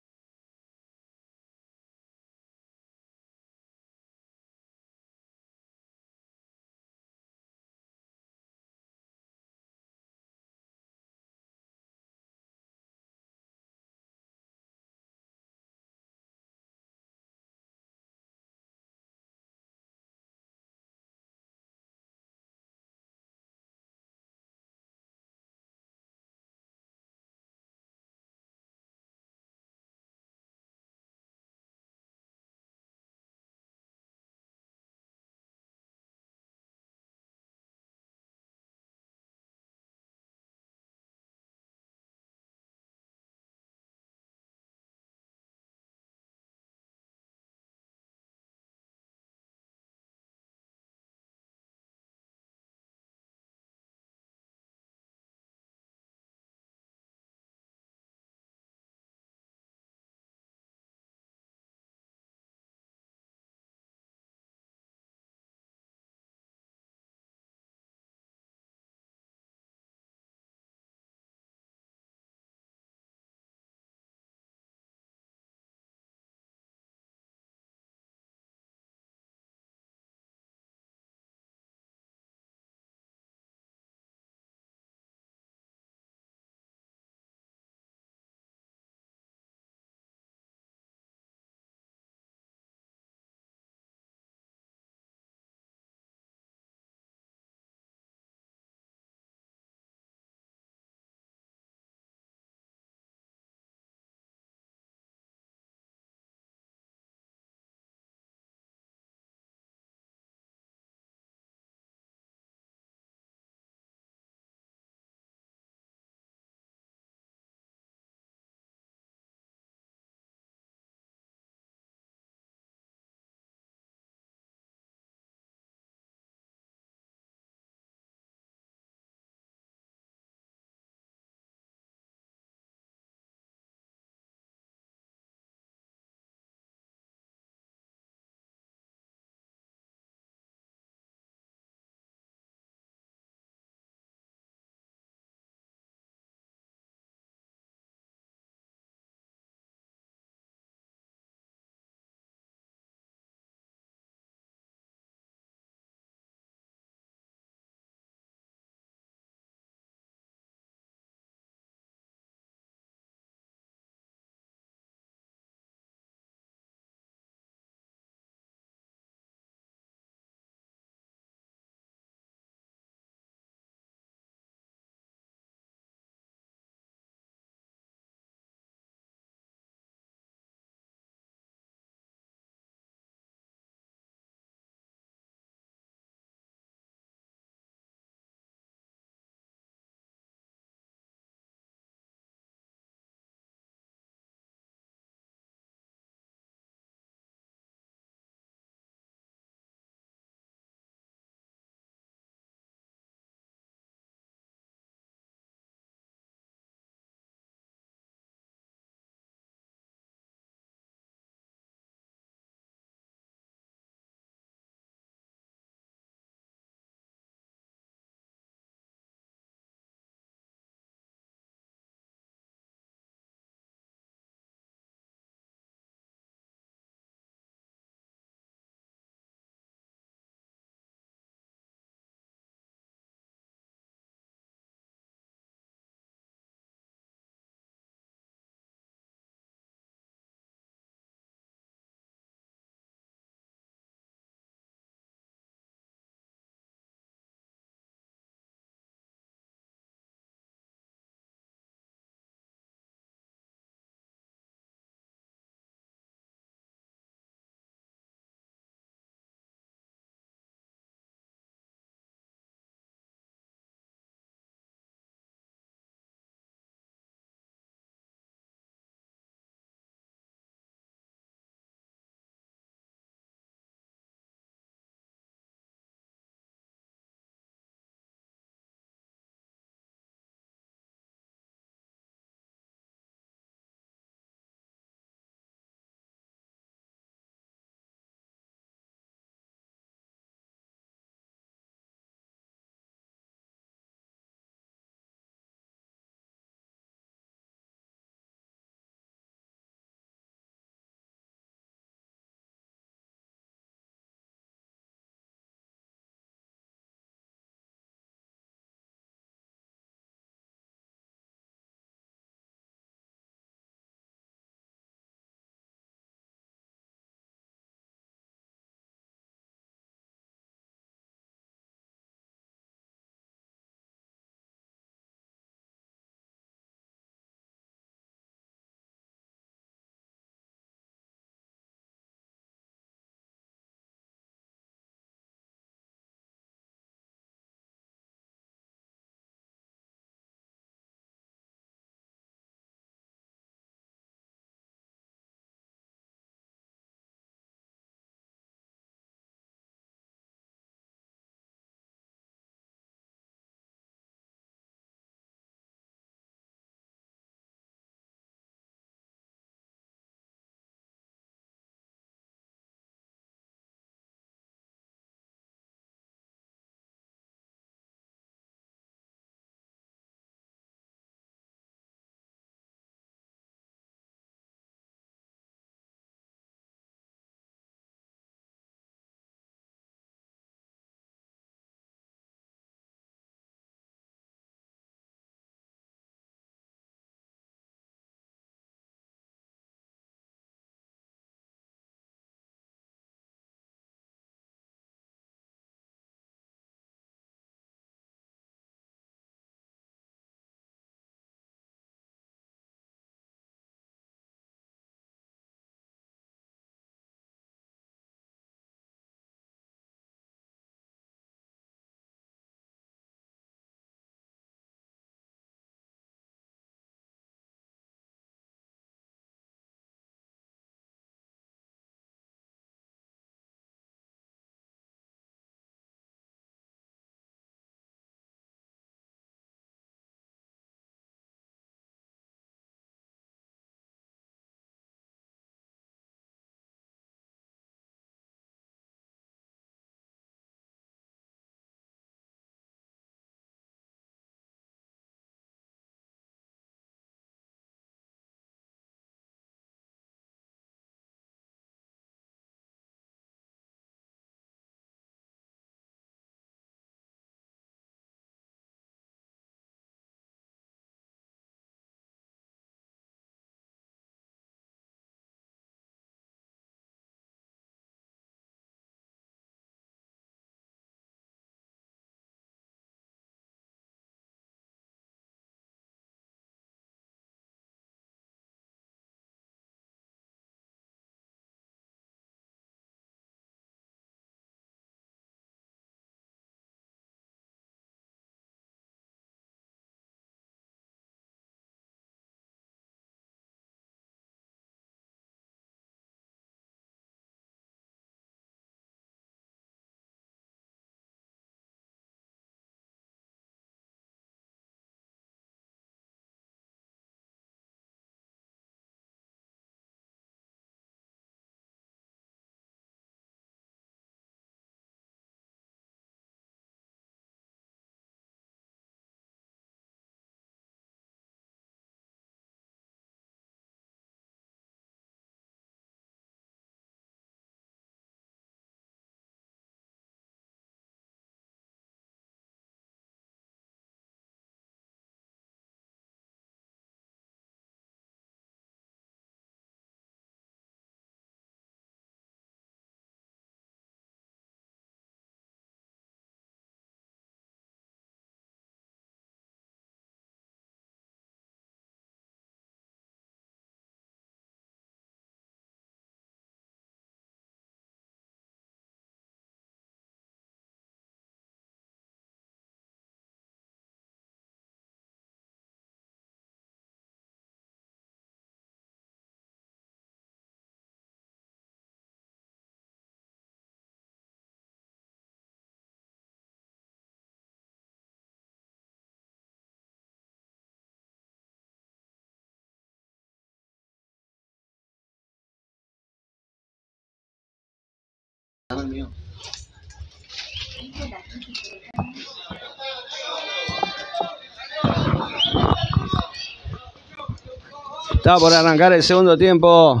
Está por arrancar el segundo tiempo.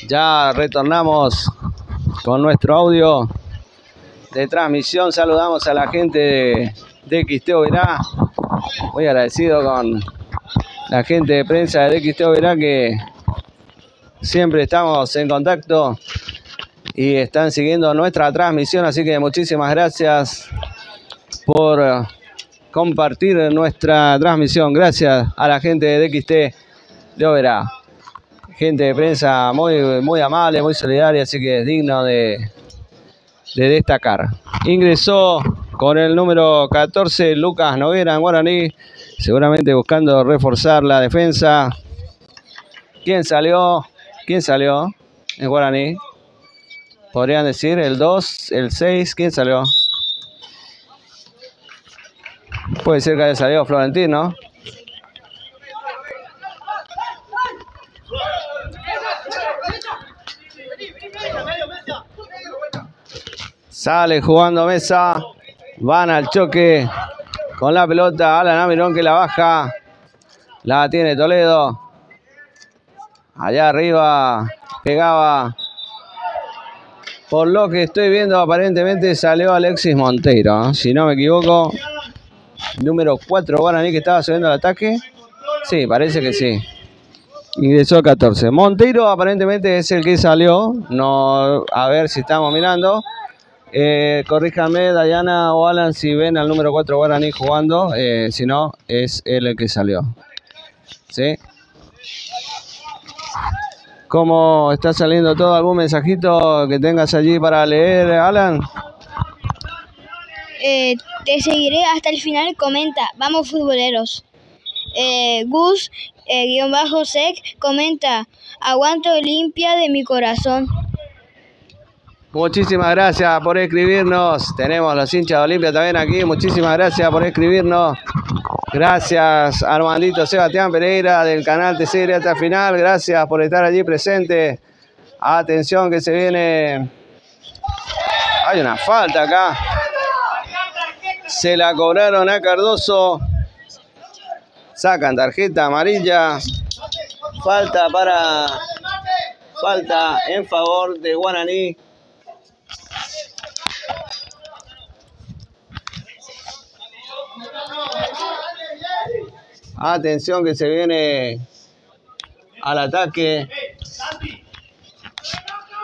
Ya retornamos con nuestro audio de transmisión. Saludamos a la gente de XT Verá. Muy agradecido con la gente de prensa de XT Verá, que siempre estamos en contacto y están siguiendo nuestra transmisión. Así que muchísimas gracias por compartir nuestra transmisión. Gracias a la gente de XT de Oberá. Gente de prensa muy amable, muy solidaria, así que es digno de destacar. Ingresó con el número 14 Lucas Noguera en Guaraní, seguramente buscando reforzar la defensa. ¿Quién salió? ¿Quién salió en Guaraní? Podrían decir el 2, el 6, ¿quién salió? Puede ser que haya salido Florentino. Sale jugando Mesa. Van al choque con la pelota. Alan Amirón que la baja. La tiene Toledo. Allá arriba pegaba. Por lo que estoy viendo, aparentemente salió Alexis Monteiro, si no me equivoco. Número 4 Guaraní, que estaba subiendo al ataque. Sí, parece que sí. Ingresó a 14. Monteiro aparentemente es el que salió. No, a ver si estamos mirando. Corríjame, Dayana o Alan, si ven al número 4 Guaraní jugando. Si no, es él el que salió. ¿Sí? ¿Cómo está saliendo todo? ¿Algún mensajito que tengas allí para leer, Alan? Te seguiré hasta el final, comenta. Vamos futboleros. Gus _sec comenta. Aguanto Olimpia de mi corazón. Muchísimas gracias por escribirnos. Tenemos los hinchas de Olimpia también aquí. Muchísimas gracias por escribirnos. Gracias Armandito Sebastián Pereira del canal Te Seguiré hasta el final. Gracias por estar allí presente. Atención que se viene. Hay una falta acá. Se la cobraron a Cardoso. Sacan tarjeta amarilla. Falta en favor de Guaraní. Atención que se viene al ataque.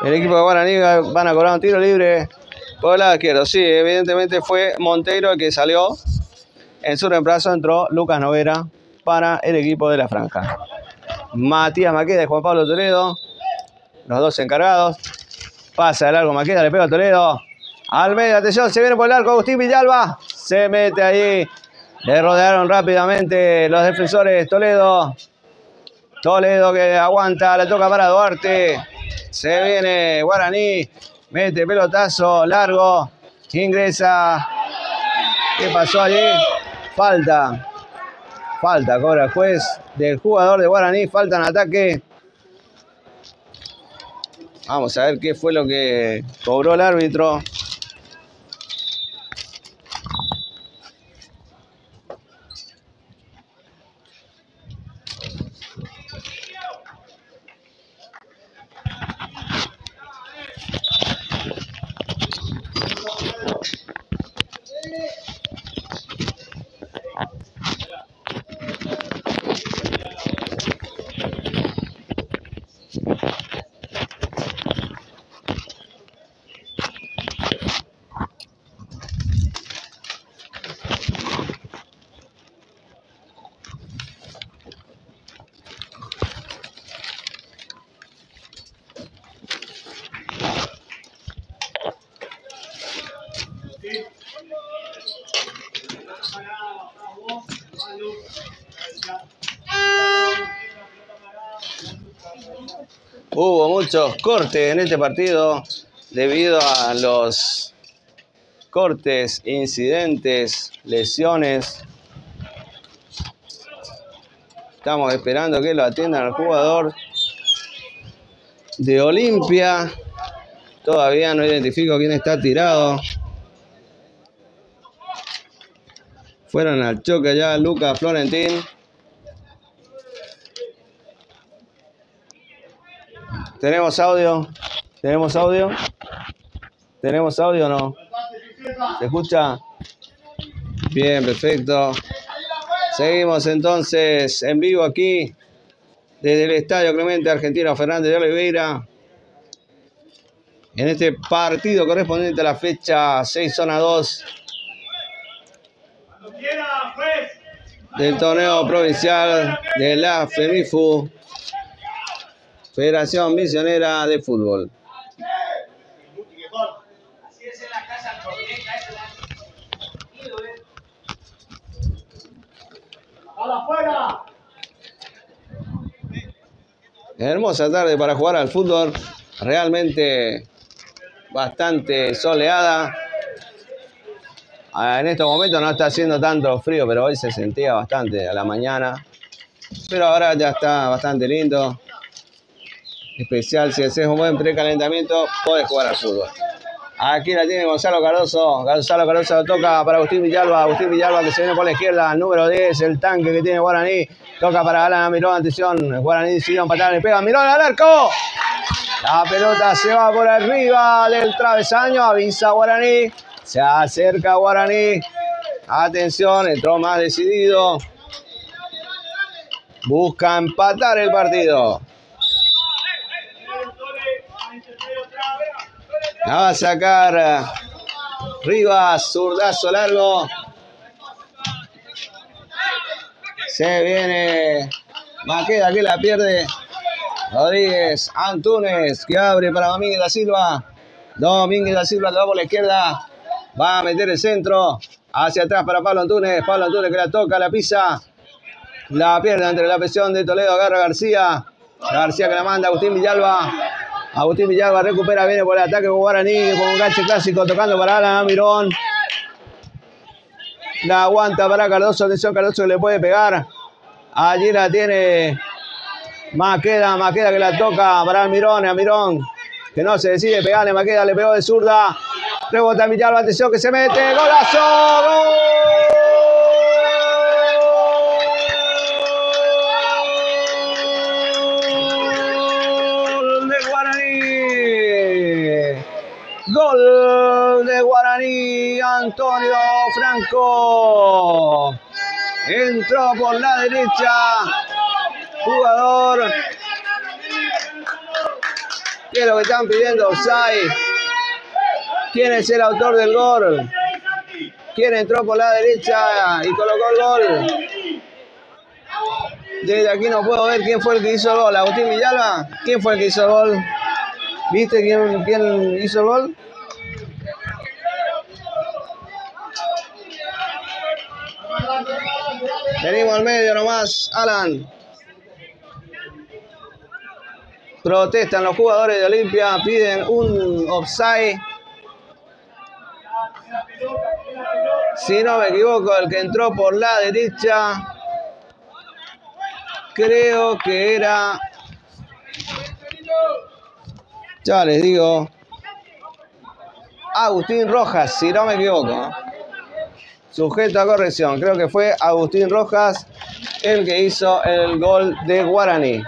El equipo de Guaraní van a cobrar un tiro libre por el lado izquierdo. Sí, evidentemente fue Monteiro el que salió. En su reemplazo entró Lucas Noguera para el equipo de la franja. Matías Maqueda y Juan Pablo Toledo, los dos encargados. Pasa de largo Maqueda, le pega a Toledo. Al medio, atención, se viene por el arco Agustín Villalba. Se mete ahí. Le rodearon rápidamente los defensores. Toledo que aguanta, le toca para Duarte. Se viene Guaraní. Mete pelotazo largo. Ingresa. ¿Qué pasó allí? Falta. Cobra el juez del jugador de Guaraní. Falta en ataque. Vamos a ver qué fue lo que cobró el árbitro. Hubo muchos cortes en este partido debido a los cortes, incidentes, lesiones. Estamos esperando que lo atiendan al jugador de Olimpia. Todavía no identifico quién está tirado. Fueron al choque allá Lucas Florentín. ¿Tenemos audio? ¿Tenemos audio? ¿Tenemos audio o no? ¿Se escucha? Bien, perfecto. Seguimos entonces en vivo aquí desde el Estadio Clemente Argentino Fernández de Oliveira. En este partido correspondiente a la fecha 6 zona 2 del torneo provincial de la FEMIFU, Federación Misionera de Fútbol. Hermosa tarde para jugar al fútbol, realmente bastante soleada. En estos momentos no está haciendo tanto frío, pero hoy se sentía bastante a la mañana. Pero ahora ya está bastante lindo. Especial, si haces un buen precalentamiento, podés jugar al fútbol. Aquí la tiene Gonzalo Cardoso. Gonzalo Cardoso lo toca para Agustín Villalba. Agustín Villalba que se viene por la izquierda. Número 10, el tanque que tiene Guaraní. Toca para Alan Mirón. Atención. Guaraní decidió empatar. Le pega Mirón al arco. La pelota se va por arriba del travesaño. Avisa Guaraní. Se acerca Guaraní. Atención. Entró más decidido. Busca empatar el partido. La va a sacar Rivas, zurdazo largo. Se viene Maqueda que la pierde. Rodríguez, Antunes que abre para Domínguez da Silva. Domínguez da Silva que va por la izquierda. Va a meter el centro. Hacia atrás para Pablo Antunes. Pablo Antunes que la toca, la pisa. La pierde entre la presión de Toledo. Agarra García. García que la manda Agustín Villalba. Agustín Villalba recupera, viene por el ataque con Guaraní, con un ganche clásico, tocando para Alan Mirón. La aguanta para Cardoso, atención Cardoso que le puede pegar. Allí la tiene Maqueda, Maqueda que la toca para Almirón, Almirón que no se decide pegarle, Maqueda le pegó de zurda. Rebota Villalba, atención que se mete, ¡golazo! ¡Gol! Gol de Guaraní, Antonio Franco. Entró por la derecha. Jugador. ¿Qué es lo que están pidiendo? Offside. ¿Quién es el autor del gol? ¿Quién entró por la derecha y colocó el gol? Desde aquí no puedo ver quién fue el que hizo el gol. ¿Agustín Villalba? ¿Quién fue el que hizo el gol? ¿Viste quién hizo el gol? Venimos al medio nomás, Alan. Protestan los jugadores de Olimpia, piden un offside. Si no me equivoco, el que entró por la derecha, creo que era... Ya les digo, Agustín Rojas, si no me equivoco. Sujeto a corrección, creo que fue Agustín Rojas el que hizo el gol de Guaraní.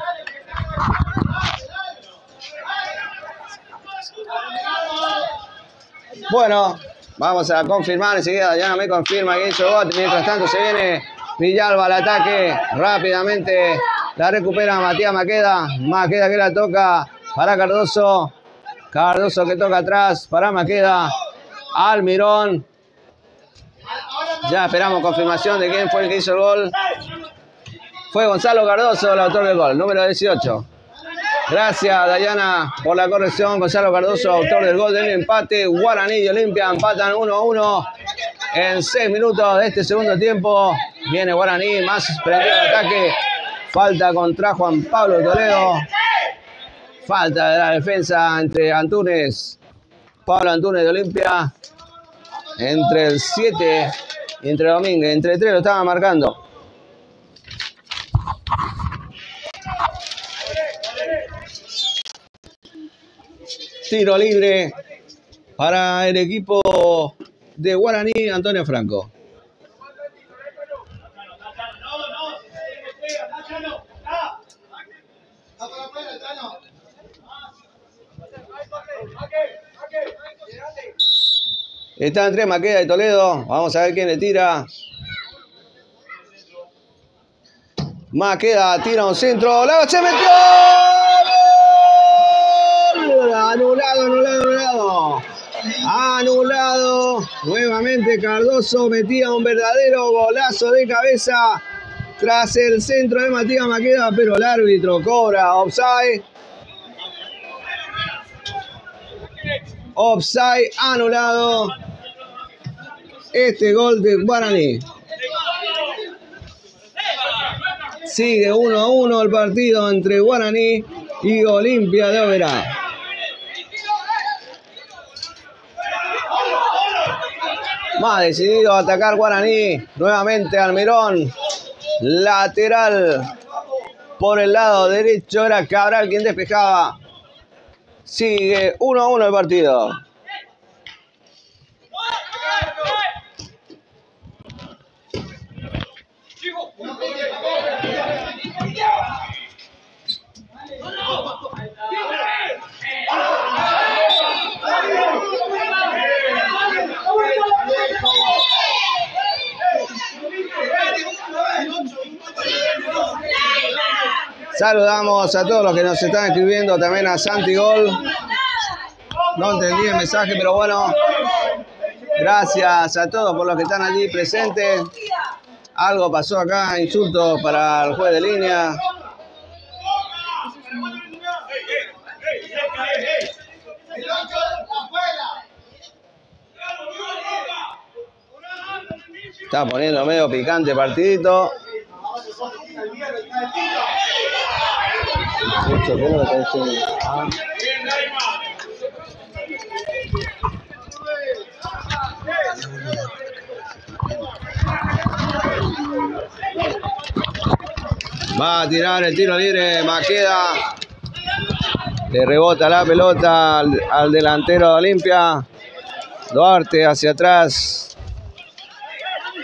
Bueno, vamos a confirmar enseguida. Ya me confirma que hizo el gol. Mientras tanto se viene Villalba al ataque. Rápidamente la recupera Matías Maqueda. Maqueda que la toca para Cardoso. Cardoso que toca atrás para Maqueda. Almirón. Ya esperamos confirmación de quién fue el que hizo el gol. Fue Gonzalo Cardoso el autor del gol, número 18. Gracias, Dayana, por la corrección. Gonzalo Cardoso, autor del gol del empate. Guaraní y Olimpia empatan 1-1 en 6 minutos de este segundo tiempo. Viene Guaraní, más prendido de ataque. Falta contra Juan Pablo Toledo. Falta de la defensa entre Antunes, Pablo Antunes de Olimpia. Entre el 7 y entre Domínguez. Entre 3 lo estaban marcando. Tiro libre para el equipo de Guaraní, Antonio Franco. Está entre Maqueda y Toledo. Vamos a ver quién le tira. Maqueda tira un centro. ¡La se metió! ¡Gol! Anulado. Anulado. Nuevamente Cardoso metía un verdadero golazo de cabeza tras el centro de Matías Maqueda, pero el árbitro cobra offside. Offside anulado. Este gol de Guaraní. Sigue 1-1 el partido entre Guaraní y Olimpia de Oberá. Más decidido a atacar Guaraní. Nuevamente Almirón. Lateral por el lado derecho. Era Cabral quien despejaba. Sigue 1-1 el partido. Saludamos a todos los que nos están escribiendo, también a Santi Gol. No entendí el mensaje, pero bueno. Gracias a todos por los que están allí presentes. Algo pasó acá, insultos para el juez de línea. Está poniendo medio picante el partidito. Va a tirar el tiro libre Maqueda. Le rebota la pelota al delantero de Olimpia. Duarte hacia atrás.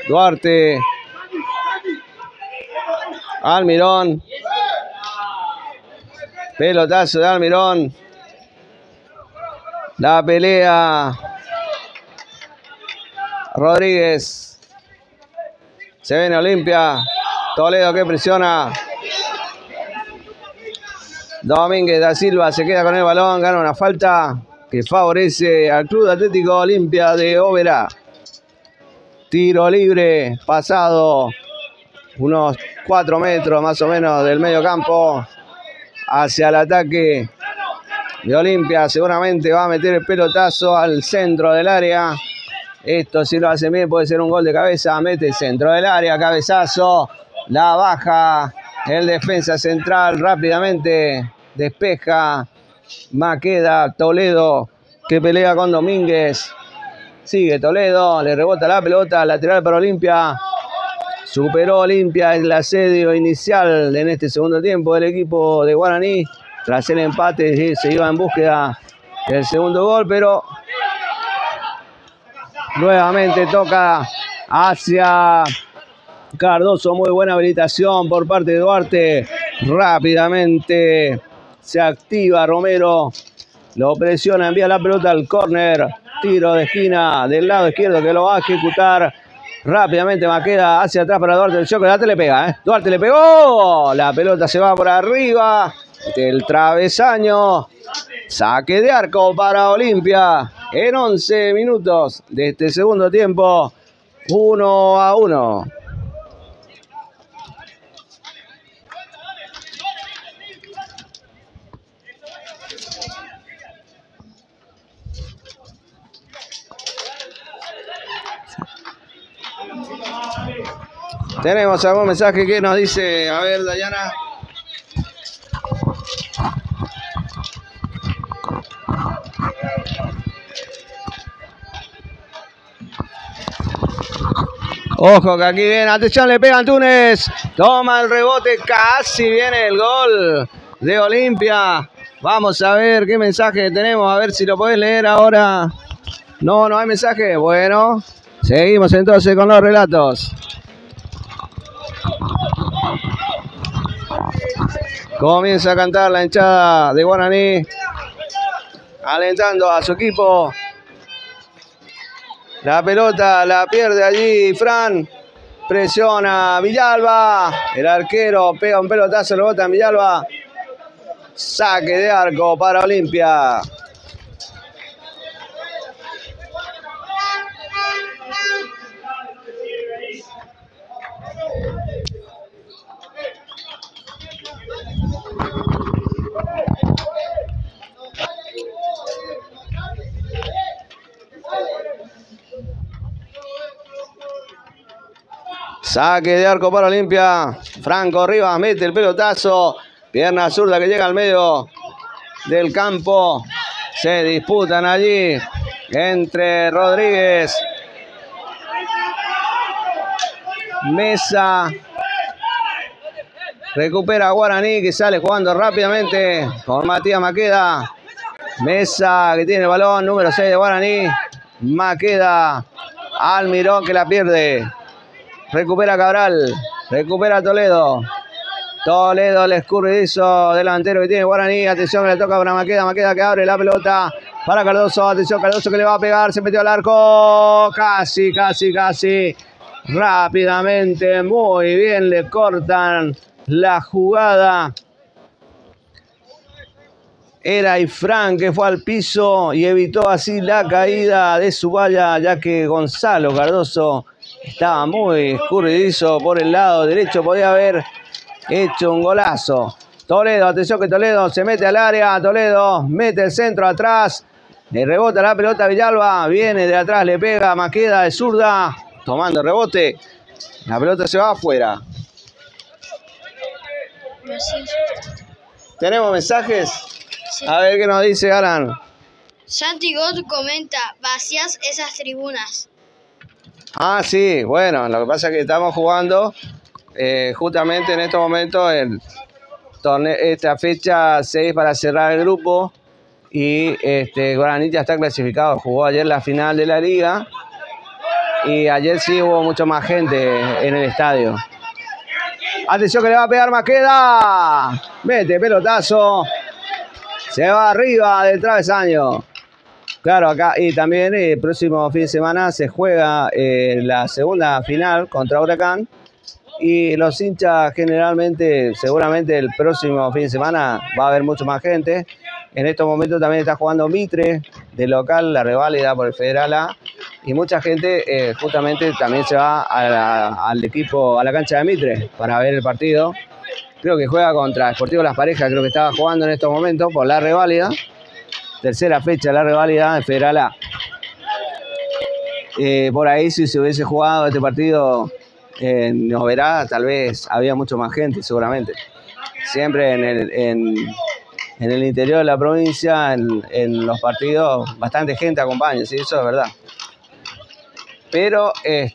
Duarte. Almirón. Pelotazo de Almirón. La pelea. Rodríguez. Se viene Olimpia. Toledo que presiona. Domínguez da Silva se queda con el balón. Gana una falta que favorece al Club Atlético Olimpia de Oberá. Tiro libre. Pasado unos 4 metros más o menos del medio campo. Hacia el ataque de Olimpia. Seguramente va a meter el pelotazo al centro del área. Esto si lo hace bien puede ser un gol de cabeza. Mete el centro del área. Cabezazo. La baja el defensa central rápidamente. Despeja Maqueda. Toledo que pelea con Domínguez. Sigue Toledo. Le rebota la pelota. Lateral para Olimpia. Superó Olimpia el asedio inicial en este segundo tiempo del equipo de Guaraní. Tras el empate se iba en búsqueda del segundo gol, pero nuevamente toca hacia Cardoso. Muy buena habilitación por parte de Duarte. Rápidamente se activa Romero. Lo presiona, envía la pelota al córner. Tiro de esquina del lado izquierdo que lo va a ejecutar. Rápidamente Maqueda hacia atrás para Duarte. El choque, Duarte le pega, Duarte le pegó. La pelota se va por arriba del travesaño. Saque de arco para Olimpia en 11 minutos de este segundo tiempo. 1-1. Tenemos algún mensaje que nos dice, a ver, Dayana. Ojo que aquí viene, atención, le pega Antunes. Toma el rebote, casi viene el gol de Olimpia. Vamos a ver qué mensaje tenemos, a ver si lo podés leer ahora. No, no hay mensaje. Bueno, seguimos entonces con los relatos. Comienza a cantar la hinchada de Guaraní, alentando a su equipo. La pelota la pierde allí Fran. Presiona Villalba. El arquero pega un pelotazo, lo bota en Villalba. Saque de arco para Olimpia. Saque de arco para Olimpia. Franco Rivas mete el pelotazo. Pierna zurda que llega al medio del campo. Se disputan allí entre Rodríguez, Mesa. Recupera Guaraní, que sale jugando rápidamente con Matías Maqueda. Mesa, que tiene el balón, número 6 de Guaraní. Maqueda. Almirón, que la pierde. Recupera Cabral. Recupera Toledo. Toledo, el escurridizo delantero que tiene Guaraní. Atención, que le toca para Maqueda. Maqueda que abre la pelota para Cardoso. Atención, Cardoso que le va a pegar. Se metió al arco. Casi. Rápidamente. Muy bien, le cortan la jugada. Era Ifrán que fue al piso y evitó así la caída de su valla, ya que Gonzalo Cardoso estaba muy escurridizo por el lado derecho. Podía haber hecho un golazo. Toledo, atención que Toledo se mete al área. Toledo mete el centro atrás. Le rebota la pelota a Villalba. Viene de atrás, le pega Maqueda de zurda. Tomando rebote. La pelota se va afuera. ¿Tenemos mensajes? Sí. A ver qué nos dice Alan. Santi God comenta, vacías esas tribunas. Ah, sí, bueno, lo que pasa es que estamos jugando justamente en estos momentos el torneo, esta fecha 6 para cerrar el grupo. Y Guaraní ya está clasificado. Jugó ayer la final de la liga. Y ayer sí hubo mucho más gente en el estadio. Atención que le va a pegar Maqueda. Mete pelotazo. Se va arriba del travesaño. Claro, acá. Y también el próximo fin de semana se juega la segunda final contra Huracán. Y los hinchas generalmente, seguramente el próximo fin de semana va a haber mucho más gente. En estos momentos también está jugando Mitre de local, la reválida por el Federal A. Y mucha gente justamente también se va al equipo, a la cancha de Mitre para ver el partido. Creo que juega contra Sportivo Las Parejas, creo que estaba jugando en estos momentos por la reválida. Tercera fecha de la reválida del Federal A. Por ahí si se hubiese jugado este partido en Oberá, tal vez había mucho más gente seguramente. Siempre en el interior de la provincia, en los partidos, bastante gente acompaña, sí, eso es verdad. Pero el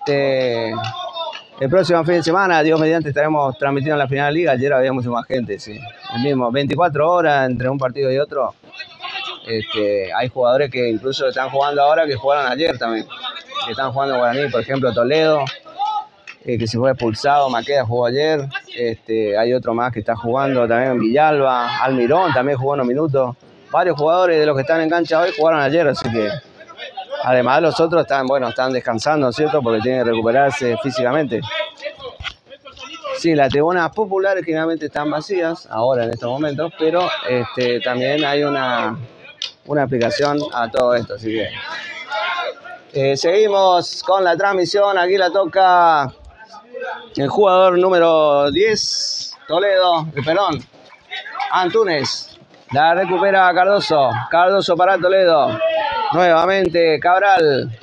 próximo fin de semana, Dios mediante, estaremos transmitiendo la final de liga. Ayer había mucha más gente, sí. El mismo, 24 horas entre un partido y otro. Hay jugadores que incluso están jugando ahora que jugaron ayer también. Que están jugando Guaraní, por ejemplo, Toledo, que se fue expulsado. Maqueda jugó ayer. Hay otro más que está jugando también, Villalba. Almirón también jugó unos minutos. Varios jugadores de los que están en cancha hoy jugaron ayer, así que además los otros están descansando, ¿cierto? Porque tienen que recuperarse físicamente. Sí, las tribunas populares generalmente están vacías ahora en estos momentos, pero también hay una explicación a todo esto, así que seguimos con la transmisión. Aquí la toca el jugador número 10, Toledo, perdón, Antunes. La recupera Cardoso. Cardoso para Toledo. Nuevamente Cabral.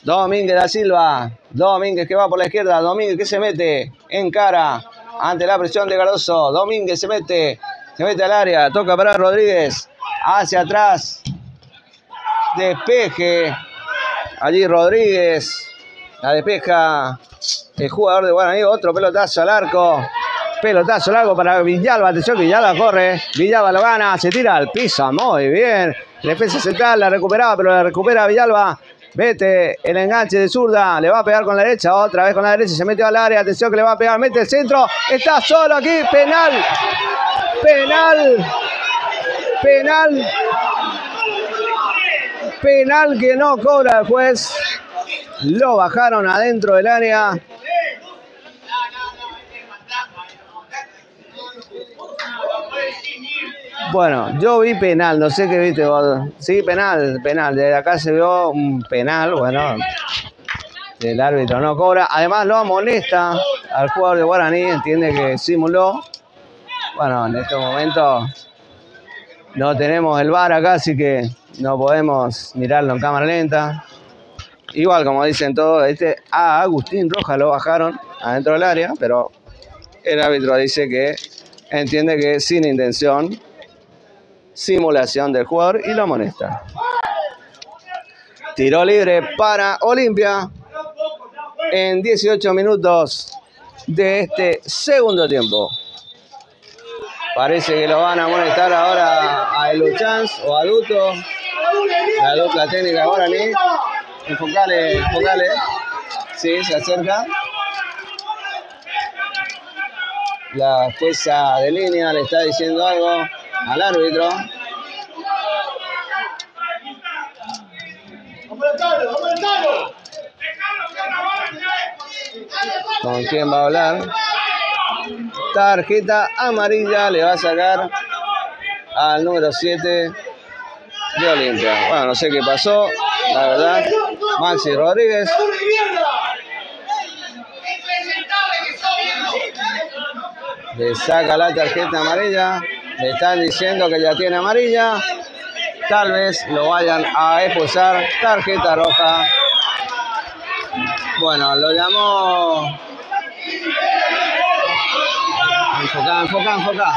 Domínguez da Silva. Domínguez que va por la izquierda. Domínguez que se mete en cara ante la presión de Cardoso. Domínguez se mete al área. Toca para Rodríguez. Hacia atrás. Despeje. Allí Rodríguez. La despeja el jugador de Guaraní. Otro pelotazo al arco. Pelotazo largo para Villalba. Atención que Villalba corre. Villalba lo gana. Se tira al piso. Muy bien. Defensa central la recuperaba, pero la recupera Villalba. Mete el enganche de zurda. Le va a pegar con la derecha. Otra vez con la derecha. Se metió al área. Atención que le va a pegar. Mete el centro. Está solo aquí. Penal. Penal. Penal. Penal que no cobra el juez. Lo bajaron adentro del área. Bueno, yo vi penal, no sé qué viste vos. Sí, penal. Desde acá se vio un penal, bueno. El árbitro no cobra. Además lo amonesta al jugador de Guaraní, entiende que simuló. Bueno, en este momento no tenemos el VAR acá, así que no podemos mirarlo en cámara lenta. Igual, como dicen todos, a Agustín Rojas lo bajaron adentro del área, pero el árbitro dice que entiende que sin intención, simulación del jugador y lo amonesta. Tiro libre para Olimpia en 18 minutos de este segundo tiempo. Parece que lo van a amonestar ahora a Eluchans o a Duto. La dupla técnica ahora, ¿sí? Enfocale. Sí, se acerca. La jueza de línea le está diciendo algo al árbitro. ¿Con quién va a hablar? Tarjeta amarilla le va a sacar al número 7 de Olimpia. Bueno, no sé qué pasó, la verdad. Maxi Rodríguez. Le saca la tarjeta amarilla. Le están diciendo que ya tiene amarilla. Tal vez lo vayan a expulsar. Tarjeta roja. Bueno, lo llamó. Enfoca.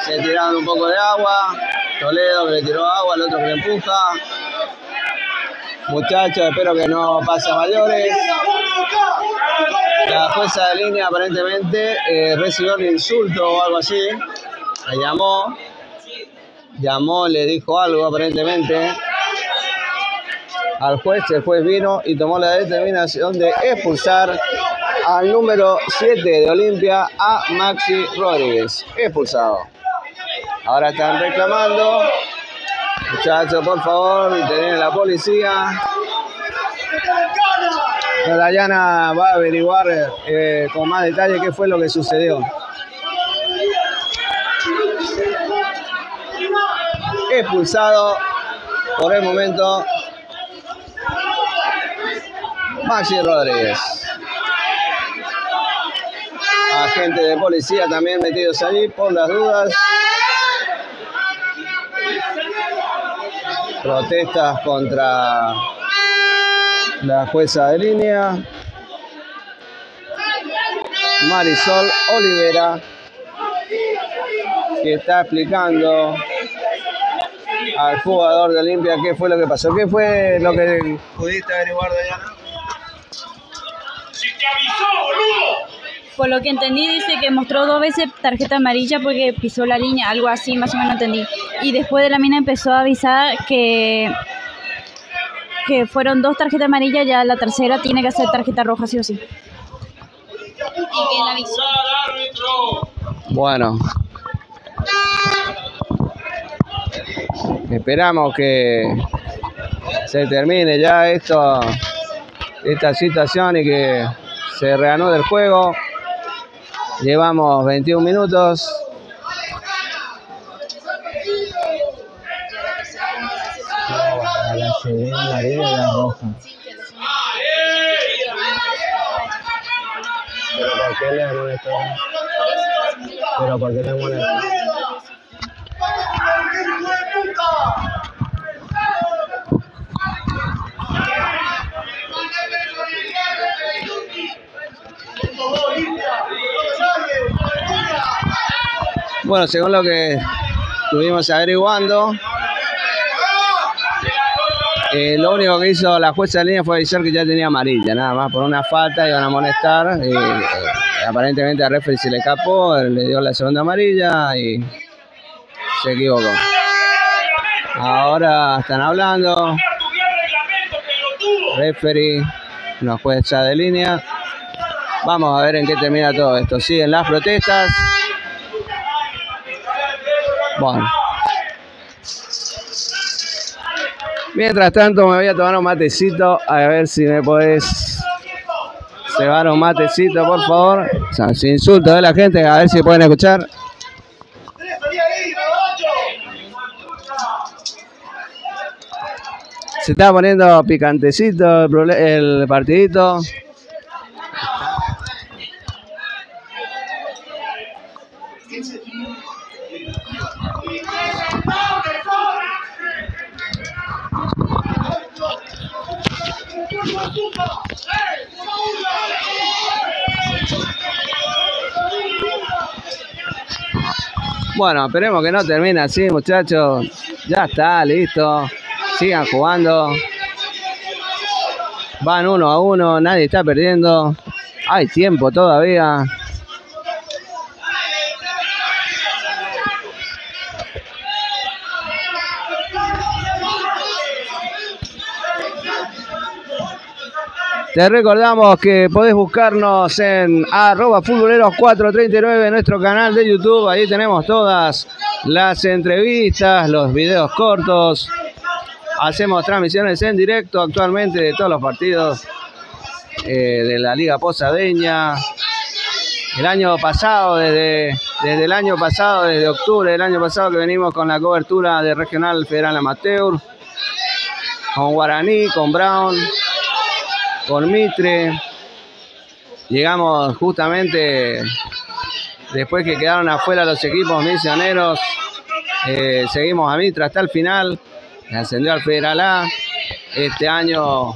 Se tiraron un poco de agua. Toledo que le tiró agua, el otro que le empuja. Muchachos, espero que no pase a mayores. La jueza de línea aparentemente recibió un insulto o algo así. Le llamó, le dijo algo aparentemente al juez. El juez vino y tomó la determinación de expulsar al número 7 de Olimpia, a Maxi Rodríguez. Expulsado. Ahora están reclamando. Muchachos, por favor, interviene la policía. La Dayana va a averiguar con más detalle qué fue lo que sucedió. Expulsado por el momento Maxi Rodríguez. Agentes de policía también metidos allí por las dudas. Protestas contra la jueza de línea. Marisol Olivera, que está explicando al jugador de Olimpia qué fue lo que pasó. ¿Qué fue lo que pudiste averiguar, Dayana? ¡Si te avisó, boludo! Por lo que entendí, dice que mostró 2 veces tarjeta amarilla porque pisó la línea, algo así, más o menos entendí. Y después de la mina empezó a avisar que fueron 2 tarjetas amarillas, ya la tercera tiene que hacer tarjeta roja, sí o sí. Y que la avisó. Bueno. Esperamos que se termine ya esta situación y que se reanude el juego. Llevamos 21 minutos. La segunda amarilla y la roja. ¿Pero por qué le amonestó? ¿Pero por qué le amonestó? Bueno, según lo que estuvimos averiguando, Lo único que hizo la jueza de línea fue avisar que ya tenía amarilla, nada más, por una falta iban a amonestar. Aparentemente al referee se le escapó, le dio la segunda amarilla y se equivocó. Ahora están hablando. Referee, una jueza de línea. Vamos a ver en qué termina todo esto. Siguen las protestas. Bueno. Mientras tanto me voy a tomar un matecito. A ver si me podés cebar un matecito, por favor. O sea, sin insultos de la gente, a ver si pueden escuchar. Se está poniendo picantecito el partidito. Bueno, esperemos que no termine así, muchachos. Ya está, listo. Sigan jugando. Van 1-1, nadie está perdiendo. Hay tiempo todavía. Te recordamos que podés buscarnos en @futboleros439 en nuestro canal de YouTube. Ahí tenemos todas las entrevistas, los videos cortos. Hacemos transmisiones en directo actualmente de todos los partidos de la Liga Posadeña. El año pasado, desde el año pasado, desde octubre del año pasado que venimos con la cobertura de Regional Federal Amateur, con Guaraní, con Brown, con Mitre. Llegamos justamente después que quedaron afuera los equipos misioneros. Seguimos a Mitre hasta el final. Ascendió al Federal A. Este año,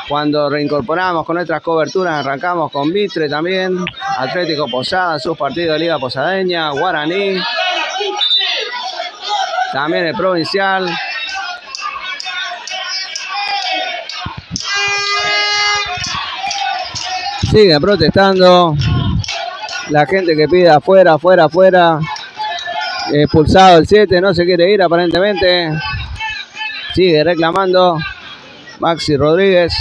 cuando reincorporamos con nuestras coberturas, arrancamos con Mitre también. Atlético Posada, sus partidos de Liga Posadeña. Guaraní. También el Provincial. Sigue protestando la gente que pide afuera, afuera, afuera. Expulsado el 7, no se quiere ir aparentemente. Sigue reclamando Maxi Rodríguez.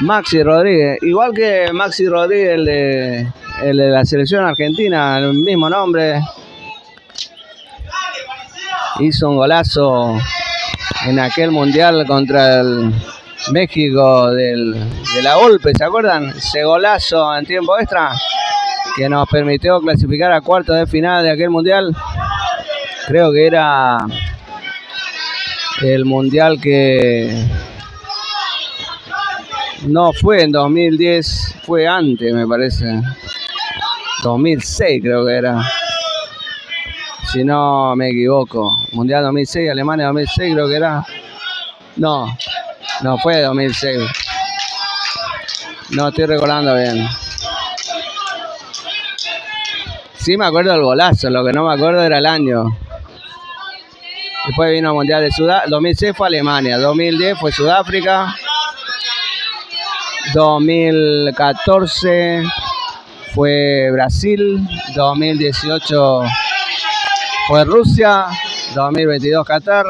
Maxi Rodríguez, igual que Maxi Rodríguez, el de la selección argentina, el mismo nombre. Hizo un golazo en aquel mundial contra el México de la golpe, ¿se acuerdan? Ese golazo en tiempo extra que nos permitió clasificar a cuartos de final de aquel mundial. Creo que era el mundial que no fue en 2010, fue antes, me parece. 2006 creo que era, si no me equivoco. Mundial 2006, Alemania 2006 creo que era. No fue 2006. No estoy recordando bien. Sí me acuerdo del golazo, lo que no me acuerdo era el año. Después vino el Mundial de Sudáfrica. 2006 fue Alemania, 2010 fue Sudáfrica, 2014 fue Brasil, 2018 fue Rusia, 2022 Qatar.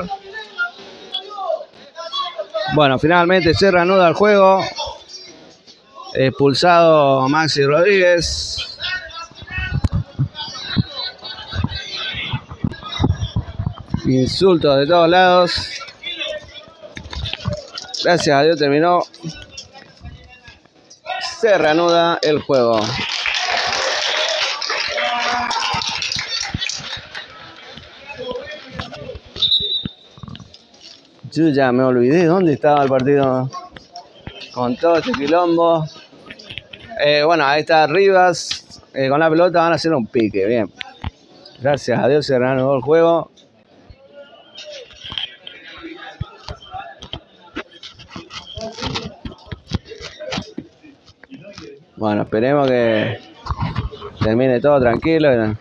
Bueno, finalmente se reanuda el juego. Expulsado Maxi Rodríguez. Insultos de todos lados. Gracias a Dios terminó. Se reanuda el juego. Yo ya me olvidé dónde estaba el partido con todo este quilombo. Bueno, ahí está Rivas con la pelota, van a hacer un pique, bien. Gracias a Dios se reanudó el juego. Bueno, esperemos que termine todo tranquilo.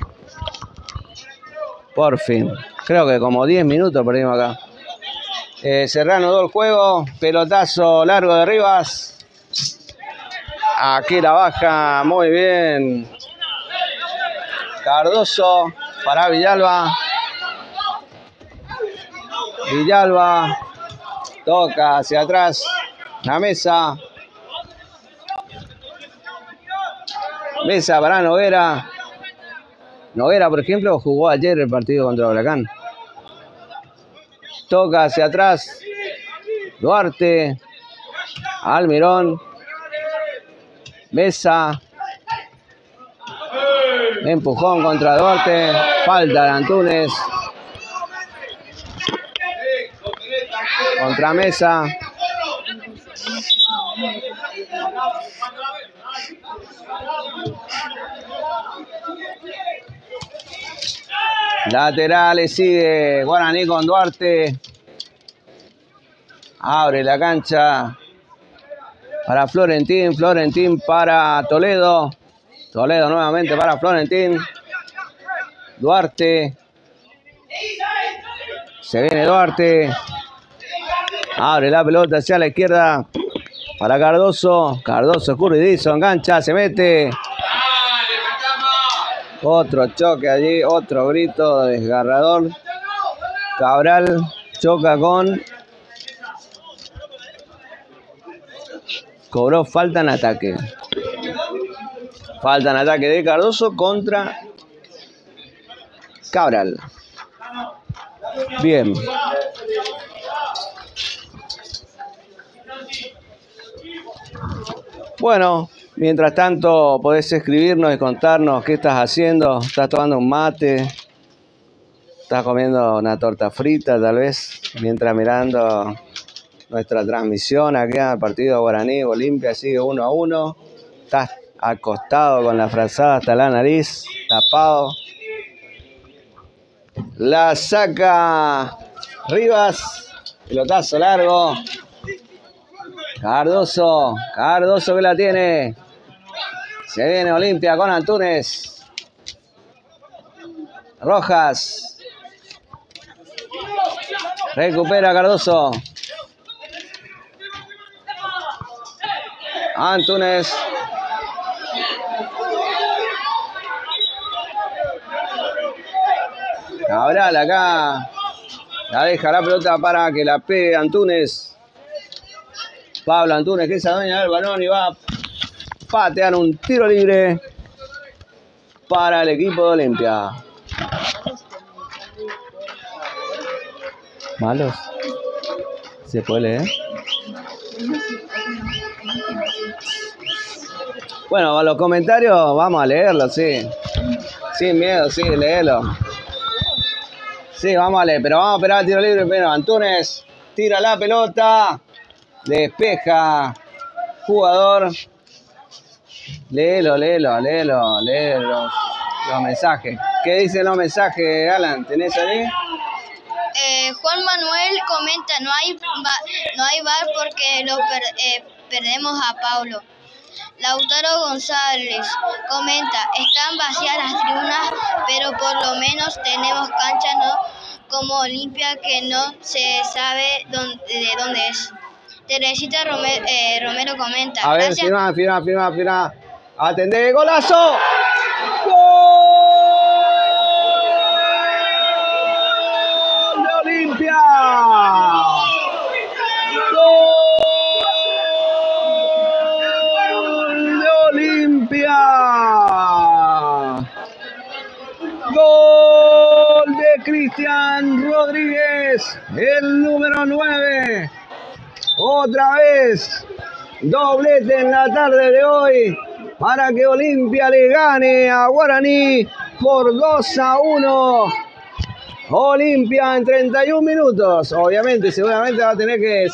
Por fin. Creo que como 10 minutos perdimos acá. Se reanudó el juego. Pelotazo largo de Rivas. Aquí la baja muy bien Cardoso para Villalba. Villalba toca hacia atrás la Mesa. Mesa para Noguera. Noguera, por ejemplo, jugó ayer el partido contra Huracán. Toca hacia atrás Duarte. Almirón. Mesa. Empujón contra Duarte. Falta de Antunes. Contra Mesa. Laterales sigue Guaraní con Duarte. Abre la cancha para Florentín. Florentín para Toledo. Toledo nuevamente para Florentín. Duarte. Se viene Duarte. Abre la pelota hacia la izquierda para Cardoso. Cardoso escurridizo, engancha, se mete. Otro choque allí, otro grito desgarrador. Cabral choca con... Cobró falta en ataque. Falta en ataque de Cardoso contra Cabral. Bien. Bueno, mientras tanto podés escribirnos y contarnos qué estás haciendo. ¿Estás tomando un mate? ¿Estás comiendo una torta frita tal vez? Mientras mirando nuestra transmisión acá al partido Guaraní Olimpia sigue 1-1. Estás acostado con la frazada hasta la nariz, tapado. La saca Rivas. Pelotazo largo. Cardoso que la tiene. Se viene Olimpia con Antunes. Rojas. Recupera Cardoso. Antunes. Cabral acá. La deja la pelota para que la pegue Antunes. Pablo Antunes, que es dueña del balón y va a patear un tiro libre para el equipo de Olimpia. ¿Malos? ¿Se puede leer? Bueno, los comentarios vamos a leerlos, sí. Sin miedo, sí, léelo. Sí, vamos a leer, pero vamos a esperar el tiro libre primero. Antunes tira la pelota. Despeja. Jugador. Léelo los mensajes. ¿Qué dicen los mensajes, Alan? ¿Tenés ahí? Juan Manuel comenta, no hay VAR porque perdemos a Paulo. Lautaro González comenta, están vacías las tribunas, pero por lo menos tenemos cancha, no como Olimpia que no se sabe de dónde es. Teresita Romero comenta. A ver, gracias. firma. Atendé, golazo. ¡Gol de Olimpia! ¡Gol de Olimpia! ¡Gol de Cristian Rodríguez! El número 9. Otra vez, doblete en la tarde de hoy para que Olimpia le gane a Guaraní por 2-1. Olimpia en 31 minutos. Obviamente, seguramente va a tener que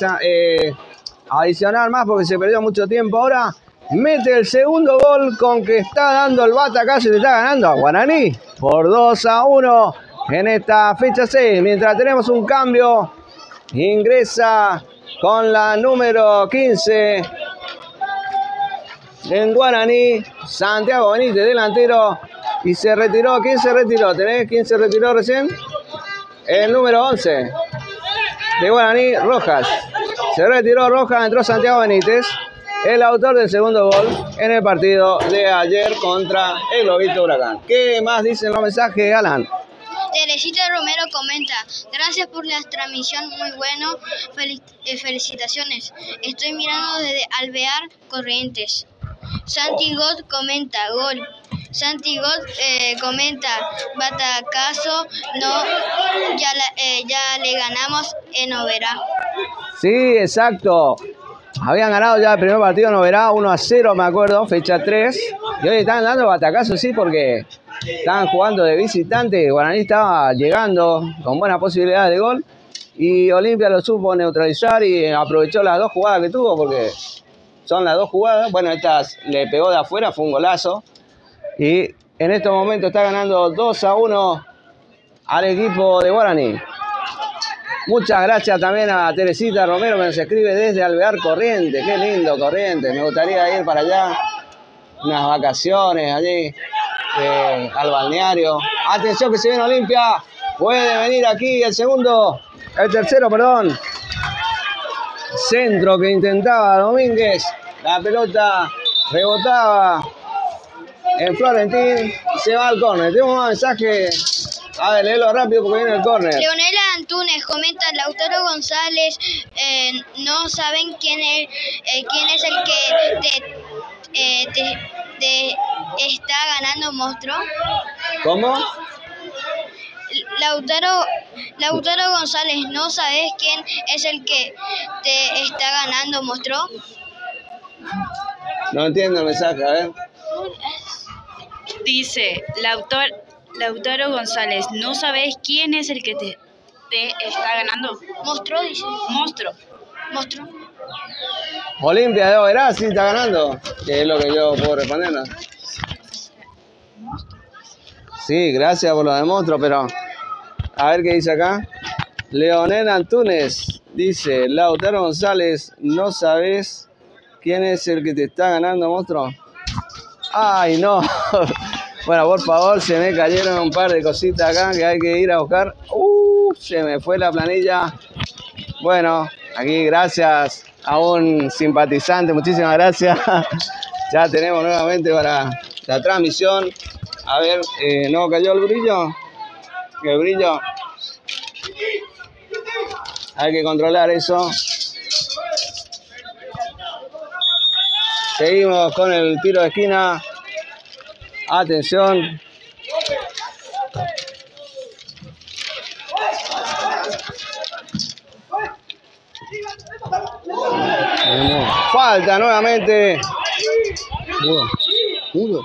adicionar más porque se perdió mucho tiempo ahora. Mete el segundo gol con que está dando el batacazo y le está ganando a Guaraní por 2-1 en esta fecha 6. Mientras tenemos un cambio, ingresa con la número 15 en Guaraní, Santiago Benítez, delantero, y se retiró. ¿Quién se retiró? ¿Tenés quién se retiró recién? El número 11 de Guaraní, Rojas. Se retiró Rojas, entró Santiago Benítez, el autor del segundo gol en el partido de ayer contra el Globito Huracán. ¿Qué más dicen los mensajes, Alan? Teresita Romero comenta: gracias por la transmisión, muy bueno, felicitaciones. Estoy mirando desde Alvear, Corrientes. Santi God comenta: gol. Santi God comenta: batacazo, no, ya le ganamos en Oberá. Sí, exacto. Habían ganado ya el primer partido en Oberá, 1-0, me acuerdo, fecha 3. Y hoy están dando batacazo, sí, porque estaban jugando de visitante. Guaraní estaba llegando con buena posibilidad de gol. Y Olimpia lo supo neutralizar y aprovechó las dos jugadas que tuvo, porque son las dos jugadas. Bueno, estas le pegó de afuera, fue un golazo. Y en estos momentos está ganando 2-1 al equipo de Guaraní. Muchas gracias también a Teresita Romero, que nos escribe desde Alvear, Corrientes. Qué lindo Corrientes, me gustaría ir para allá. Unas vacaciones allí al balneario. Atención que se viene Olimpia. Puede venir aquí el tercero, perdón. Centro que intentaba Domínguez. La pelota rebotaba en Florentín. Se va al córner. Tenemos un mensaje. A ver, léelo rápido porque viene el córner. Leonela Antunes comenta: Lautaro González, no saben quién es el que te está ganando, monstruo. ¿Cómo? Lautaro González, ¿no sabes quién es el que te está ganando, monstruo? No entiendo el mensaje, a ver. Dice Lautaro González, ¿no sabes quién es el que te está ganando? Monstruo, dice. Monstruo. Olimpia de Oberá sí está ganando. Que es lo que yo puedo responder, ¿no? Sí, gracias por lo de monstruo, pero a ver qué dice acá. Leonel Antunes dice: Lautaro González, ¿no sabes quién es el que te está ganando, monstruo? Ay, no. Bueno, por favor, se me cayeron un par de cositas acá que hay que ir a buscar. Se me fue la planilla. Bueno, aquí gracias a un simpatizante, muchísimas gracias. Ya tenemos nuevamente para la transmisión. A ver, ¿no cayó el brillo? El brillo. Hay que controlar eso. Seguimos con el tiro de esquina. Atención. Falta nuevamente. Mudo.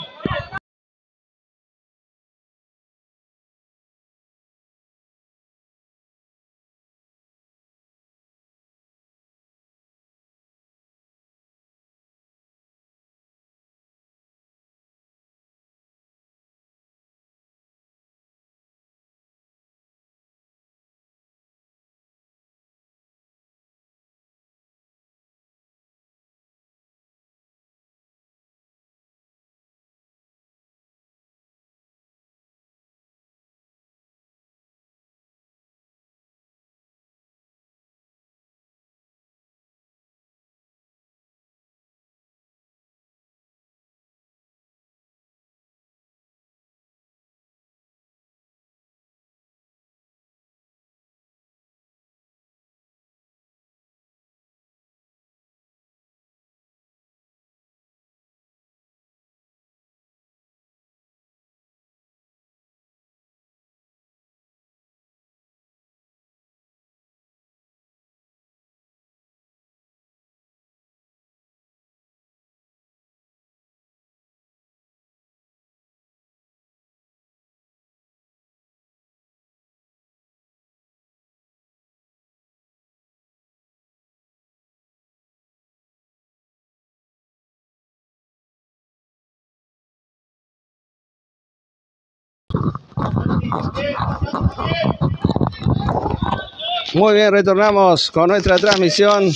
Muy bien, retornamos con nuestra transmisión.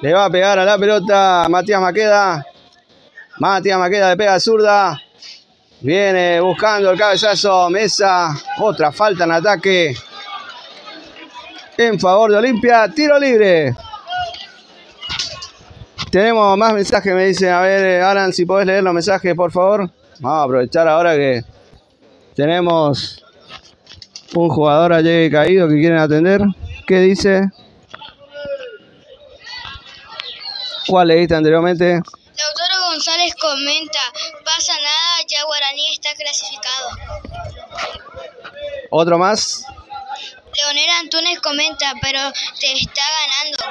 Le va a pegar a la pelota Matías Maqueda. Matías Maqueda le pega a zurda. Viene buscando el cabezazo Mesa. Otra falta en ataque en favor de Olimpia. Tiro libre. Tenemos más mensajes, me dicen. A ver, Alan, si podés leer los mensajes, por favor. Vamos a aprovechar ahora que tenemos un jugador allí caído que quieren atender. ¿Qué dice? ¿Cuál leíste anteriormente? Lautaro González comenta, pasa nada, ya Guaraní está clasificado. ¿Otro más? Leonel Antunes comenta, pero te está ganando.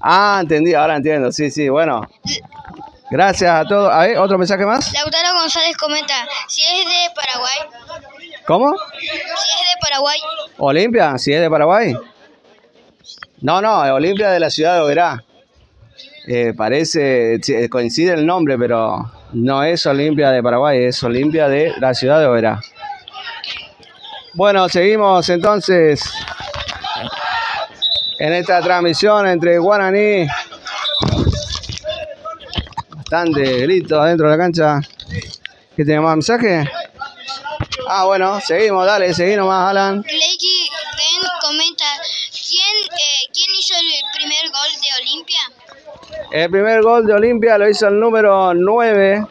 Ah, entendí, ahora entiendo. Sí, sí, bueno. Gracias a todos. A ver, ¿otro mensaje más? Lautaro González comenta, si es de Paraguay. ¿Cómo? Si es de Paraguay. ¿Olimpia? ¿Si es de Paraguay? No, no, Olimpia de la ciudad de Oberá. Parece, coincide el nombre, pero no es Olimpia de Paraguay, es Olimpia de la ciudad de Oberá. Bueno, seguimos entonces en esta transmisión entre Guaraní. Bastante grito adentro de la cancha. ¿Qué tenemos más mensaje? Ah, bueno, seguimos, dale, seguí nomás, Alan. Leiki Ben comenta, ¿quién hizo el primer gol de Olimpia? El primer gol de Olimpia lo hizo el número 9,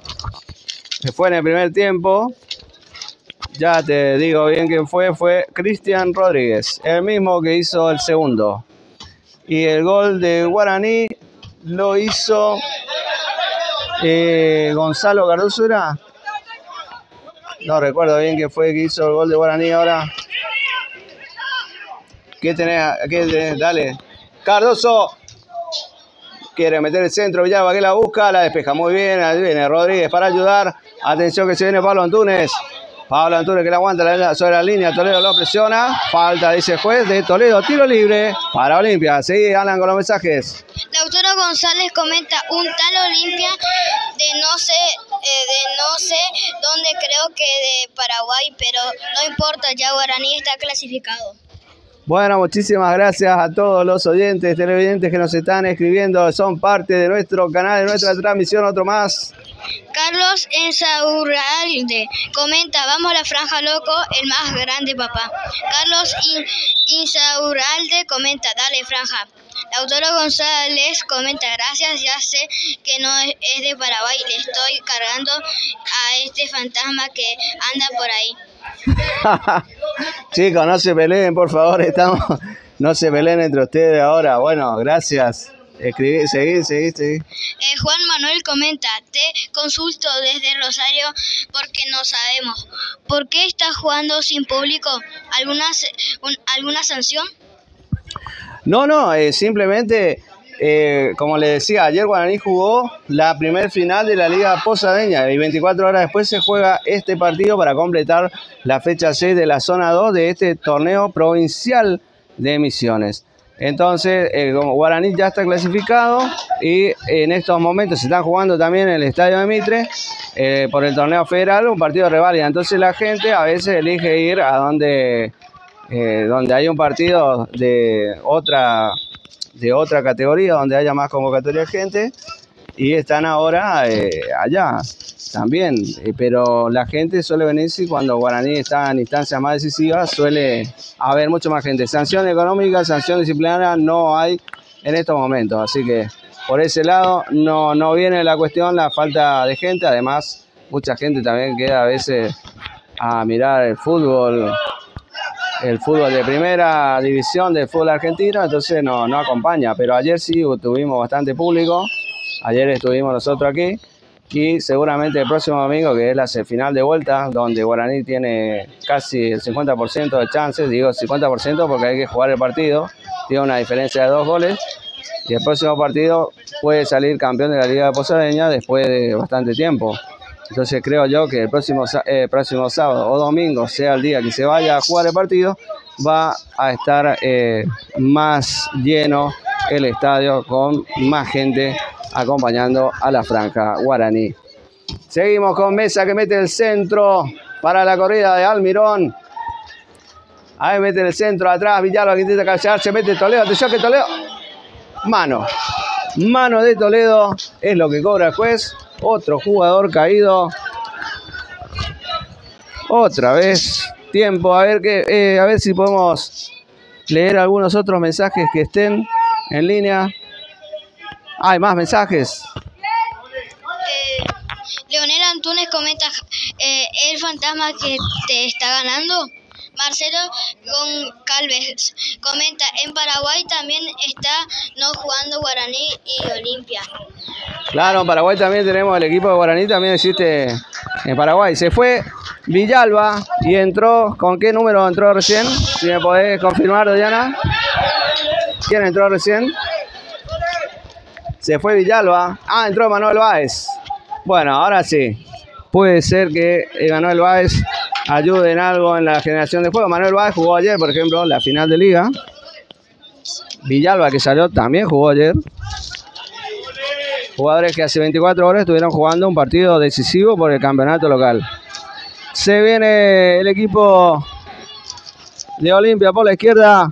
que fue en el primer tiempo. Ya te digo bien quién fue Cristian Rodríguez, el mismo que hizo el segundo. Y el gol de Guaraní lo hizo Gonzalo Cardoso, ¿era? No recuerdo bien quién fue que hizo el gol de Guaraní ahora. ¿Qué tenés? Dale. Cardoso. Quiere meter el centro, Villalba que la busca, la despeja muy bien. Ahí viene Rodríguez para ayudar. Atención que se viene Pablo Antunes. Pablo Antunes que la aguanta sobre la línea. Toledo lo presiona. Falta, dice el juez de Toledo. Tiro libre para Olimpia. Seguí, Alan, con los mensajes. Lautaro González comenta, un tal Olimpia de no sé dónde, creo que de Paraguay, pero no importa, ya Guaraní está clasificado. Bueno, muchísimas gracias a todos los oyentes, televidentes que nos están escribiendo. Son parte de nuestro canal, de nuestra transmisión. Otro más. Carlos Insaurralde comenta, vamos a la franja loco, el más grande papá. Carlos Insaurralde comenta, dale franja. Lautaro González comenta, gracias, ya sé que no es de Paraguay, le estoy cargando a este fantasma que anda por ahí. Chicos, no se peleen, por favor, no se peleen entre ustedes ahora. Bueno, gracias. Escribí, seguí. Juan Manuel comenta, te consulto desde Rosario porque no sabemos. ¿Por qué estás jugando sin público? ¿Alguna sanción? No, simplemente, como les decía, ayer Guaraní jugó la primer final de la Liga Posadeña y 24 horas después se juega este partido para completar la fecha 6 de la zona 2 de este torneo provincial de Misiones. Entonces, como Guaraní ya está clasificado y en estos momentos se están jugando también en el Estadio de Mitre por el torneo federal, un partido de reválida. Entonces la gente a veces elige ir a donde hay un partido de otra categoría, donde haya más convocatoria de gente, y están ahora allá también. Pero la gente suele venirse cuando Guaraní está en instancias más decisivas, suele haber mucho más gente. Sanción económica, sanción disciplinaria no hay en estos momentos, así que por ese lado no viene la cuestión, la falta de gente. Además, mucha gente también queda a veces a mirar el fútbol de primera división del fútbol argentino, entonces no acompaña. Pero ayer sí tuvimos bastante público, ayer estuvimos nosotros aquí, y seguramente el próximo domingo, que es la final de vuelta, donde Guaraní tiene casi el 50% de chances, digo 50% porque hay que jugar el partido, tiene una diferencia de 2 goles, y el próximo partido puede salir campeón de la Liga Posadeña después de bastante tiempo. Entonces creo yo que el próximo sábado o domingo, sea el día que se vaya a jugar el partido, va a estar más lleno el estadio, con más gente acompañando a la franja Guaraní. Seguimos con Mesa que mete el centro para la corrida de Almirón. Ahí mete el centro atrás, Villalba que intenta cabecear, se mete Toledo, atención que Toledo. Mano. Mano de Toledo es lo que cobra el juez. Otro jugador caído. Otra vez. Tiempo. A ver si podemos leer algunos otros mensajes que estén en línea. Hay más mensajes. Leonel Antunes comenta, el fantasma que te está ganando. Marcelo Goncalves comenta, en Paraguay también está no jugando Guaraní y Olimpia. Claro, en Paraguay también tenemos el equipo de Guaraní, también existe en Paraguay. Se fue Villalba y entró, ¿con qué número entró recién? Si me podés confirmar, Diana. ¿Quién entró recién? Se fue Villalba. Ah, entró Manuel Báez. Bueno, ahora sí. Puede ser que Manuel Báez ayude en algo en la generación de juego. Manuel Báez jugó ayer, por ejemplo, la final de liga. Villalba, que salió, también jugó ayer. Jugadores que hace 24 horas estuvieron jugando un partido decisivo por el campeonato local. Se viene el equipo de Olimpia por la izquierda.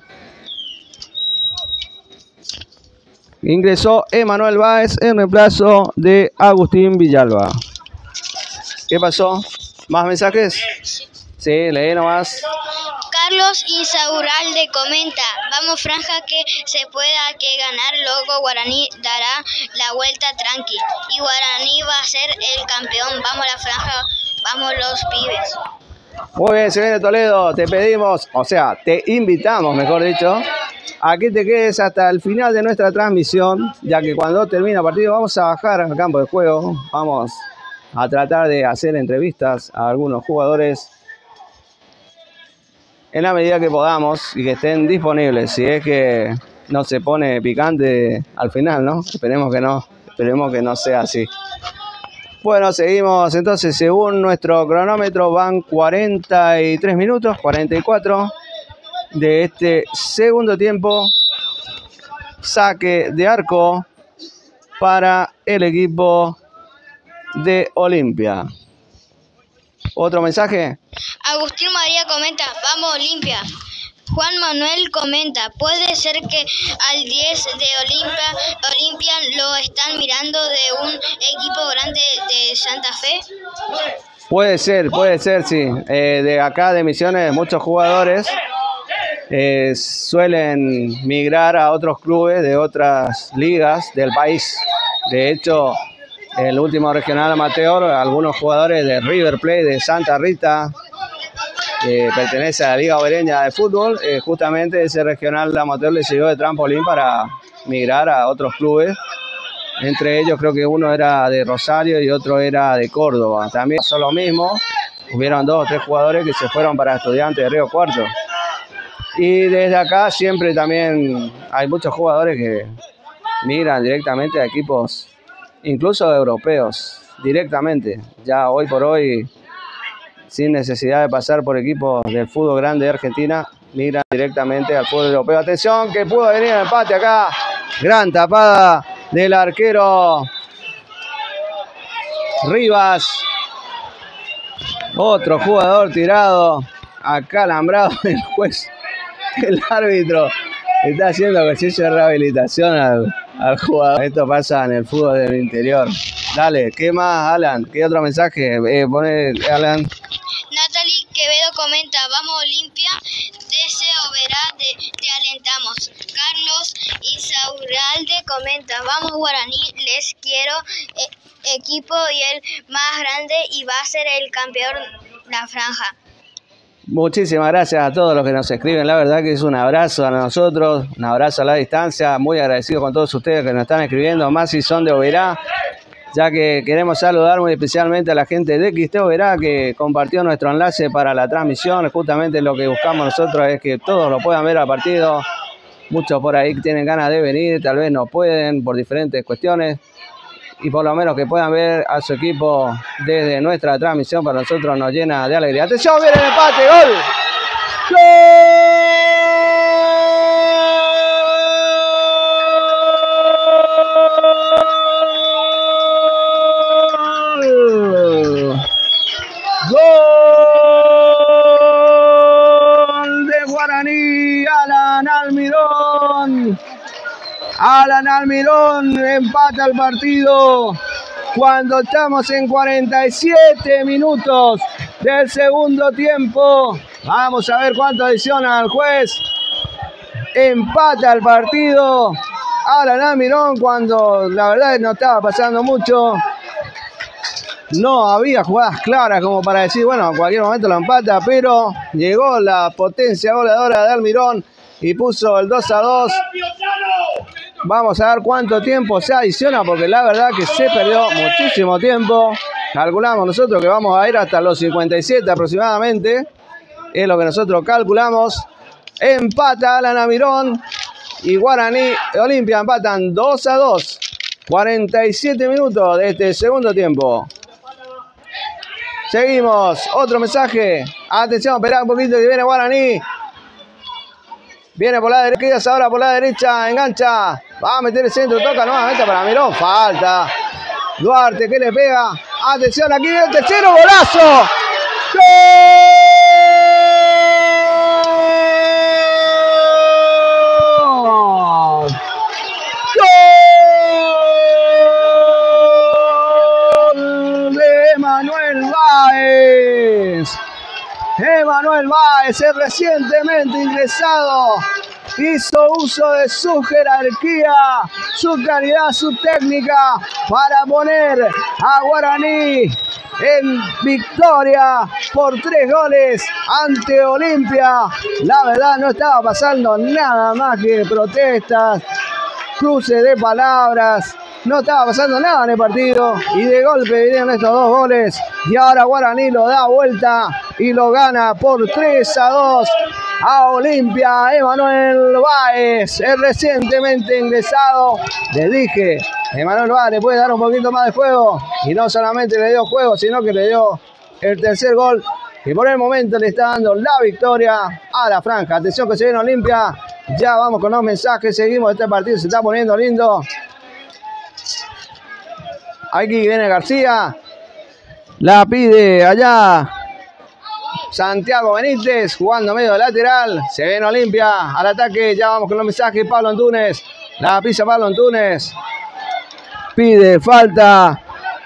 Ingresó Emanuel Báez en reemplazo de Agustín Villalba. ¿Qué pasó? ¿Más mensajes? Sí, leí nomás. Carlos Insaurralde comenta, vamos Franja que se pueda que ganar, luego Guaraní dará la vuelta tranqui y Guaraní va a ser el campeón. Vamos la Franja, vamos los pibes. Muy bien, se viene Toledo, te pedimos, o sea, te invitamos, mejor dicho, a que te quedes hasta el final de nuestra transmisión, ya que cuando termine el partido vamos a bajar al campo de juego, vamos a tratar de hacer entrevistas a algunos jugadores en la medida que podamos y que estén disponibles, si es que no se pone picante al final, ¿no? Esperemos que no sea así. Bueno, seguimos entonces, según nuestro cronómetro van 43 minutos, 44 de este segundo tiempo. Saque de arco para el equipo de Olimpia. ¿Otro mensaje? Agustín María comenta, vamos Olimpia. Juan Manuel comenta, ¿puede ser que al 10 de Olimpia lo están mirando de un equipo grande de Santa Fe? Puede ser, sí. De acá de Misiones muchos jugadores suelen migrar a otros clubes de otras ligas del país. De hecho, el último regional amateur, algunos jugadores de River Plate, de Santa Rita, que pertenece a la Liga Obereña de Fútbol, justamente ese regional amateur le sirvió de trampolín para migrar a otros clubes. Entre ellos creo que uno era de Rosario y otro era de Córdoba. También pasó lo mismo, hubieron 2 o 3 jugadores que se fueron para Estudiantes de Río Cuarto. Y desde acá siempre también hay muchos jugadores que migran directamente a equipos, incluso europeos, directamente. Ya hoy por hoy, sin necesidad de pasar por equipos del fútbol grande de Argentina, migran directamente al fútbol europeo. Atención, que pudo venir el empate acá. Gran tapada del arquero Rivas. Otro jugador tirado, acalambrado. El juez, el árbitro, está haciendo ejercicio de rehabilitación al jugador. Esto pasa en el fútbol del interior. Dale, ¿qué más, Alan? ¿Qué otro mensaje? Pone, Alan. Natalie Quevedo comenta, vamos Olimpia, deseo verá, te alentamos. Carlos Insaurralde comenta, vamos Guaraní, les quiero equipo y el más grande y va a ser el campeón la Franja. Muchísimas gracias a todos los que nos escriben, la verdad que es un abrazo a nosotros, un abrazo a la distancia, muy agradecido con todos ustedes que nos están escribiendo, más si son de Oberá, ya que queremos saludar muy especialmente a la gente de XT Oberá que compartió nuestro enlace para la transmisión. Justamente lo que buscamos nosotros es que todos lo puedan ver al partido. Muchos por ahí tienen ganas de venir, tal vez no pueden por diferentes cuestiones, y por lo menos que puedan ver a su equipo desde nuestra transmisión, para nosotros nos llena de alegría. ¡Atención! ¡Viene el empate! ¡Gol! ¡Gol! ¡Gol de Guaraní! ¡Alan Almirón! Alan Almirón empata el partido cuando estamos en 47 minutos del segundo tiempo. Vamos a ver cuánto adiciona el juez. Empata el partido Alan Almirón cuando la verdad no estaba pasando mucho. No había jugadas claras como para decir, bueno, en cualquier momento lo empata, pero llegó la potencia goleadora de Almirón y puso el 2-2. Vamos a ver cuánto tiempo se adiciona, porque la verdad que se perdió muchísimo tiempo. Calculamos nosotros que vamos a ir hasta los 57 aproximadamente. Es lo que nosotros calculamos. Empata Alan Almirón y Guaraní Olimpia empatan 2-2. 47 minutos de este segundo tiempo. Seguimos. Otro mensaje. Atención, esperá un poquito que viene Guaraní. Viene por la derecha, ahora por la derecha, engancha. Va a meter el centro, toca nuevamente para Almirón. Falta. Duarte que le pega. Atención, aquí viene el tercero, golazo. ¡Gol! ¡Gol de Emanuel Báez! Emanuel Báez, el recientemente ingresado, hizo uso de su jerarquía, su calidad, su técnica para poner a Guaraní en victoria por 3 goles ante Olimpia. La verdad no estaba pasando nada más que protestas, cruces de palabras. No estaba pasando nada en el partido y de golpe vinieron estos 2 goles y ahora Guaraní lo da vuelta y lo gana por 3-2 a Olimpia. Emanuel Báez, el recientemente ingresado. Les dije, Emanuel Báez le puede dar un poquito más de juego y no solamente le dio juego, sino que le dio el tercer gol y por el momento le está dando la victoria a la franja. Atención que se viene Olimpia. Ya vamos con los mensajes, seguimos, este partido se está poniendo lindo. Aquí viene García. La pide allá Santiago Benítez jugando medio lateral. Se viene Olimpia al ataque. Ya vamos con los mensajes. Pablo Antunes. La pisa Pablo Antunes. Pide falta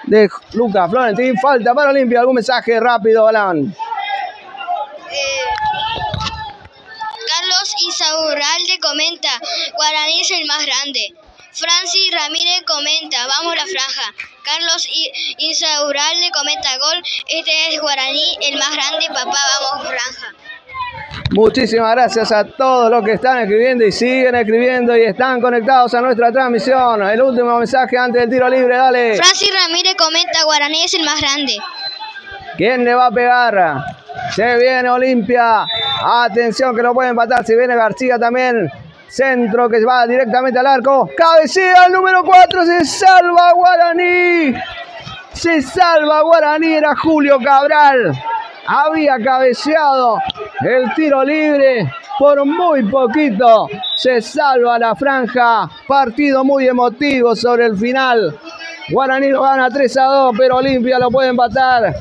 de Lucas Florentín. Falta para Olimpia. ¿Algún mensaje rápido, Alan? Carlos Insaurralde comenta, Guaraní es el más grande. Francis Ramírez comenta, vamos la franja. Carlos Insaurralde comenta, gol, este es Guaraní, el más grande, papá, vamos franja. Muchísimas gracias a todos los que están escribiendo y siguen escribiendo y están conectados a nuestra transmisión. El último mensaje antes del tiro libre, dale. Francis Ramírez comenta, Guaraní es el más grande. ¿Quién le va a pegar? Se viene Olimpia. Atención que no puede empatar. Se viene García también. Centro que va directamente al arco. Cabecea el número 4. Se salva Guaraní. Se salva Guaraní. Era Julio Cabral. Había cabeceado el tiro libre. Por muy poquito se salva la franja. Partido muy emotivo sobre el final. Guaraní lo gana 3-2, pero Olimpia lo puede empatar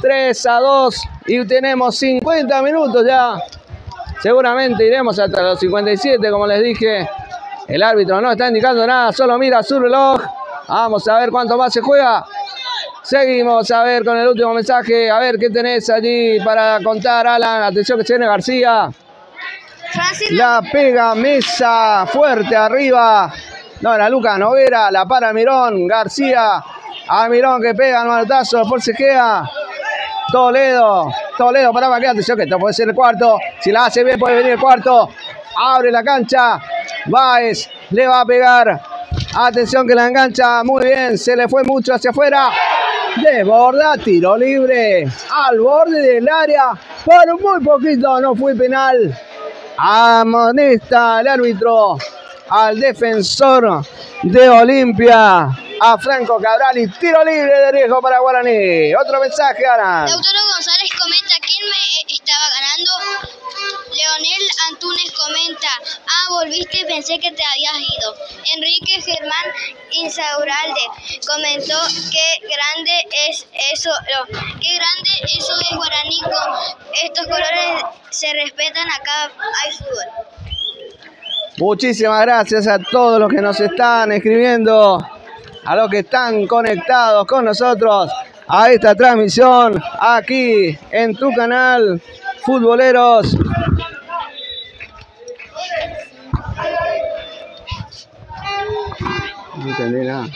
3-2 y tenemos 50 minutos ya. Seguramente iremos hasta los 57, como les dije. El árbitro no está indicando nada, solo mira su reloj. Vamos a ver cuánto más se juega. Seguimos a ver con el último mensaje. A ver qué tenés allí para contar, Alan. Atención que se viene García. La pega Mesa fuerte arriba. No, era Lucas Noguera. La para Almirón. García. Almirón que pega el manotazo. Forcejea. Toledo para que atención que esto puede ser el cuarto. Si la hace bien puede venir el cuarto. Abre la cancha. Báez le va a pegar. Atención que la engancha muy bien. Se le fue mucho hacia afuera. Desborda, tiro libre. Al borde del área. Por muy poquito no fue penal. Amonesta el árbitro al defensor de Olimpia, a Franco Cabral, y tiro libre de riesgo para Guaraní. Otro mensaje, Alan. Lautaro González comenta, ¿quién me estaba ganando? Leonel Antunes comenta, volviste, pensé que te habías ido. Enrique Germán Insaurralde comentó, qué grande es eso, qué grande eso de Guaraní, con estos colores se respetan, acá hay fútbol. Muchísimas gracias a todos los que nos están escribiendo, a los que están conectados con nosotros a esta transmisión aquí en tu canal Futboleros. No entendí nada.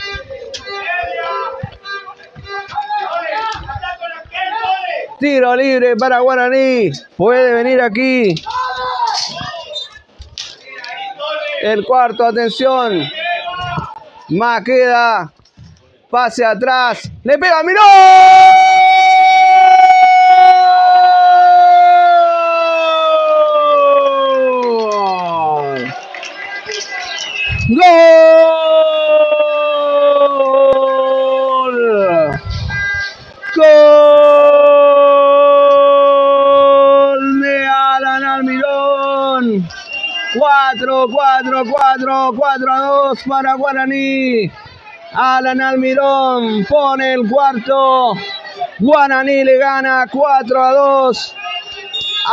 Tiro libre para Guaraní. Puede venir aquí. El cuarto, atención. Maqueda. Pase atrás. Le pega, ¡miró! ¡Gol! ¡Gol de Alan Almirón! 4-2 para Guaraní. Alan Almirón pone el cuarto. Guaraní le gana 4-2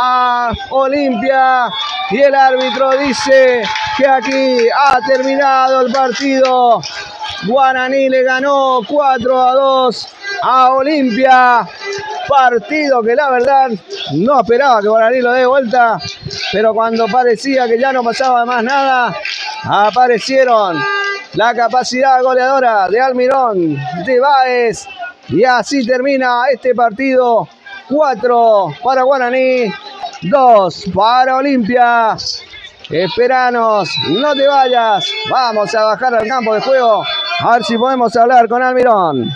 a Olimpia. Y el árbitro dice que aquí ha terminado el partido. Guaraní le ganó 4-2 a Olimpia. Partido que la verdad no esperaba que Guaraní lo dé vuelta, pero cuando parecía que ya no pasaba más nada, aparecieron la capacidad goleadora de Almirón, de Báez, y así termina este partido. 4 para Guaraní, 2 para Olimpia. Esperanos, no te vayas, vamos a bajar al campo de juego a ver si podemos hablar con Almirón.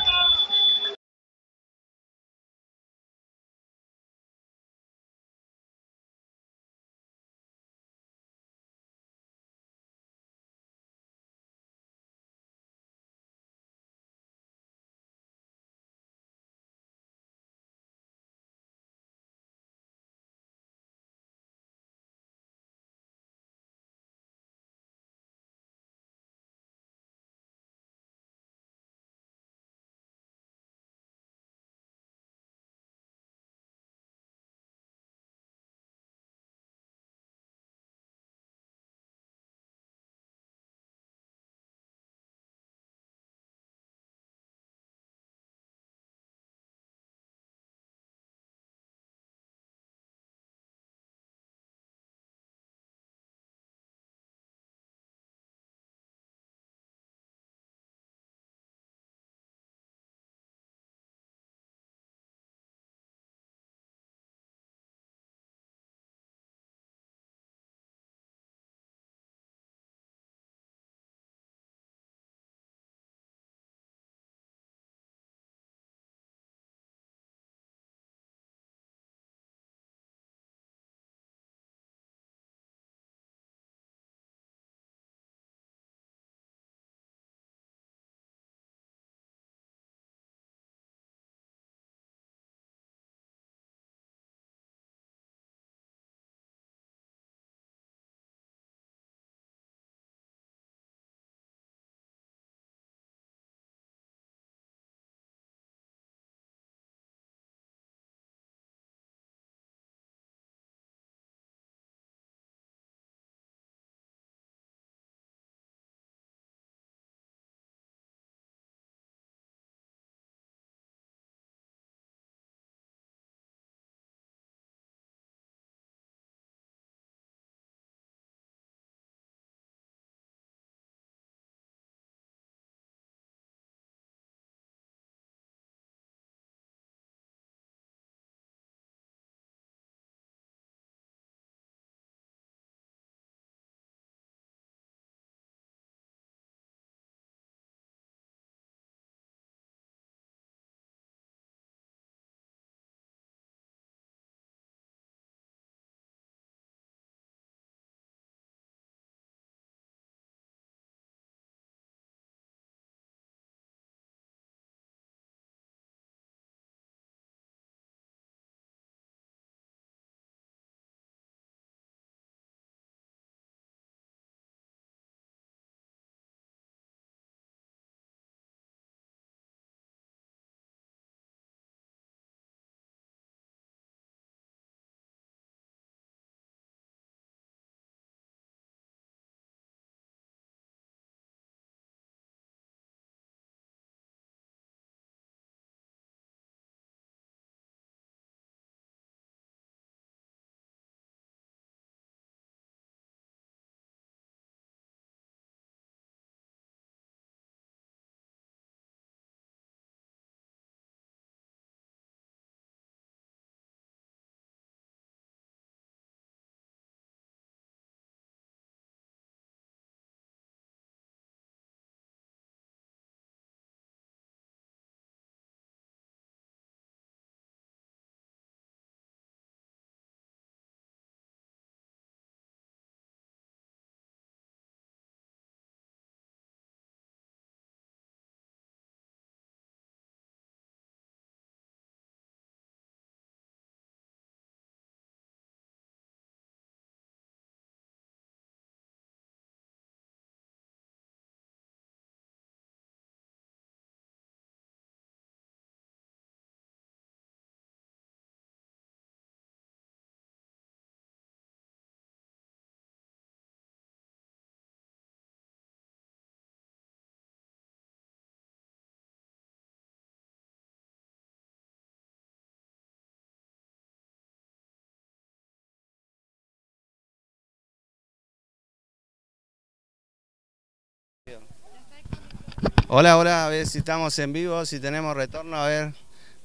Hola, hola, a ver si estamos en vivo, si tenemos retorno, a ver,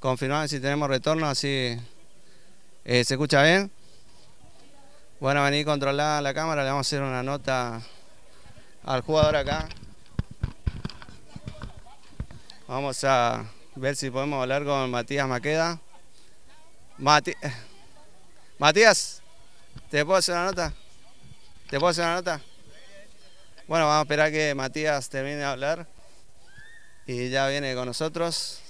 confirmar si tenemos retorno, así ¿se escucha bien? Bueno, vení a controlar la cámara, le vamos a hacer una nota al jugador acá. Vamos a ver si podemos hablar con Matías Maqueda. Matías, ¿te puedo hacer una nota? ¿Te puedo hacer una nota? Bueno, vamos a esperar que Matías termine de hablar y ya viene con nosotros.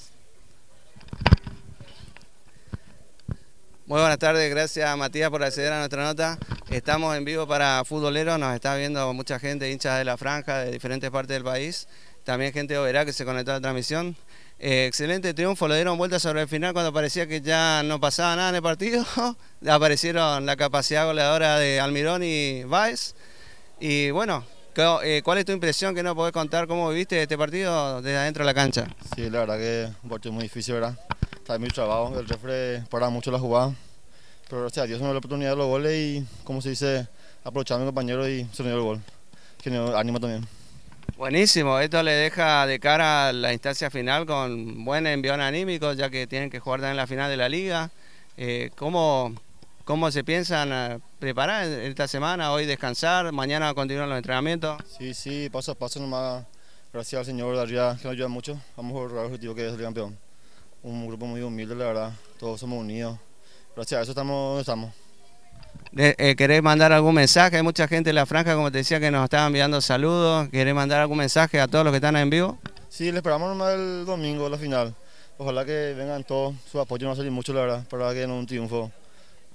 Muy buenas tardes, gracias Matías por acceder a nuestra nota. Estamos en vivo para Futboleros, nos está viendo mucha gente, hinchas de la franja de diferentes partes del país. También gente de Oberá que se conectó a la transmisión. Excelente triunfo, lo dieron vuelta sobre el final cuando parecía que ya no pasaba nada en el partido. Aparecieron la capacidad goleadora de Almirón y Báez. Y bueno, ¿cuál es tu impresión que no podés contar cómo viviste este partido desde adentro de la cancha? Sí, la verdad que un partido muy difícil, ¿verdad? Está muy trabajo, el refre para mucho la jugada. Pero gracias a Dios me dio la oportunidad de los goles y, como se dice, aprovechar a mi compañero y se le dio el gol. Que me dio ánimo también. Buenísimo, esto le deja de cara a la instancia final con buen envión anímico, ya que tienen que jugar también la final de la liga. ¿Cómo se piensan preparar esta semana? Hoy descansar, mañana continuar los entrenamientos. Sí, paso a paso nomás. Gracias al Señor de arriba que nos ayuda mucho. Vamos a lograr el objetivo que es el campeón. Un grupo muy humilde, la verdad. Todos somos unidos. Gracias a eso estamos donde estamos. ¿Querés mandar algún mensaje? Hay mucha gente en la franja, como te decía, que nos estaba enviando saludos. ¿Querés mandar algún mensaje a todos los que están en vivo? Sí, le esperamos nomás el domingo, la final. Ojalá que vengan todos, su apoyo no va a salir mucho, la verdad, para que en un triunfo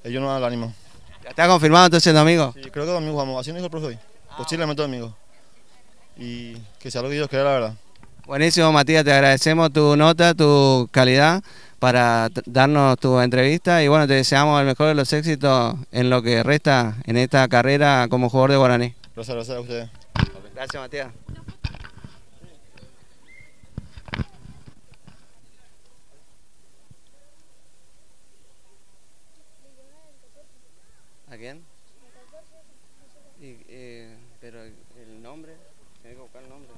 ellos nos dan el ánimo. ¿Ya está confirmado entonces el domingo? Sí, creo que domingo jugamos, así nos dijo el profe hoy. Posiblemente domingo. Y que sea lo que Dios quiera, la verdad. Buenísimo, Matías, te agradecemos tu nota, tu calidad para darnos tu entrevista y bueno, te deseamos el mejor de los éxitos en lo que resta en esta carrera como jugador de Guaraní. Gracias a ustedes. Gracias, Matías. ¿A quién? Pero el nombre, tengo que buscar el nombre.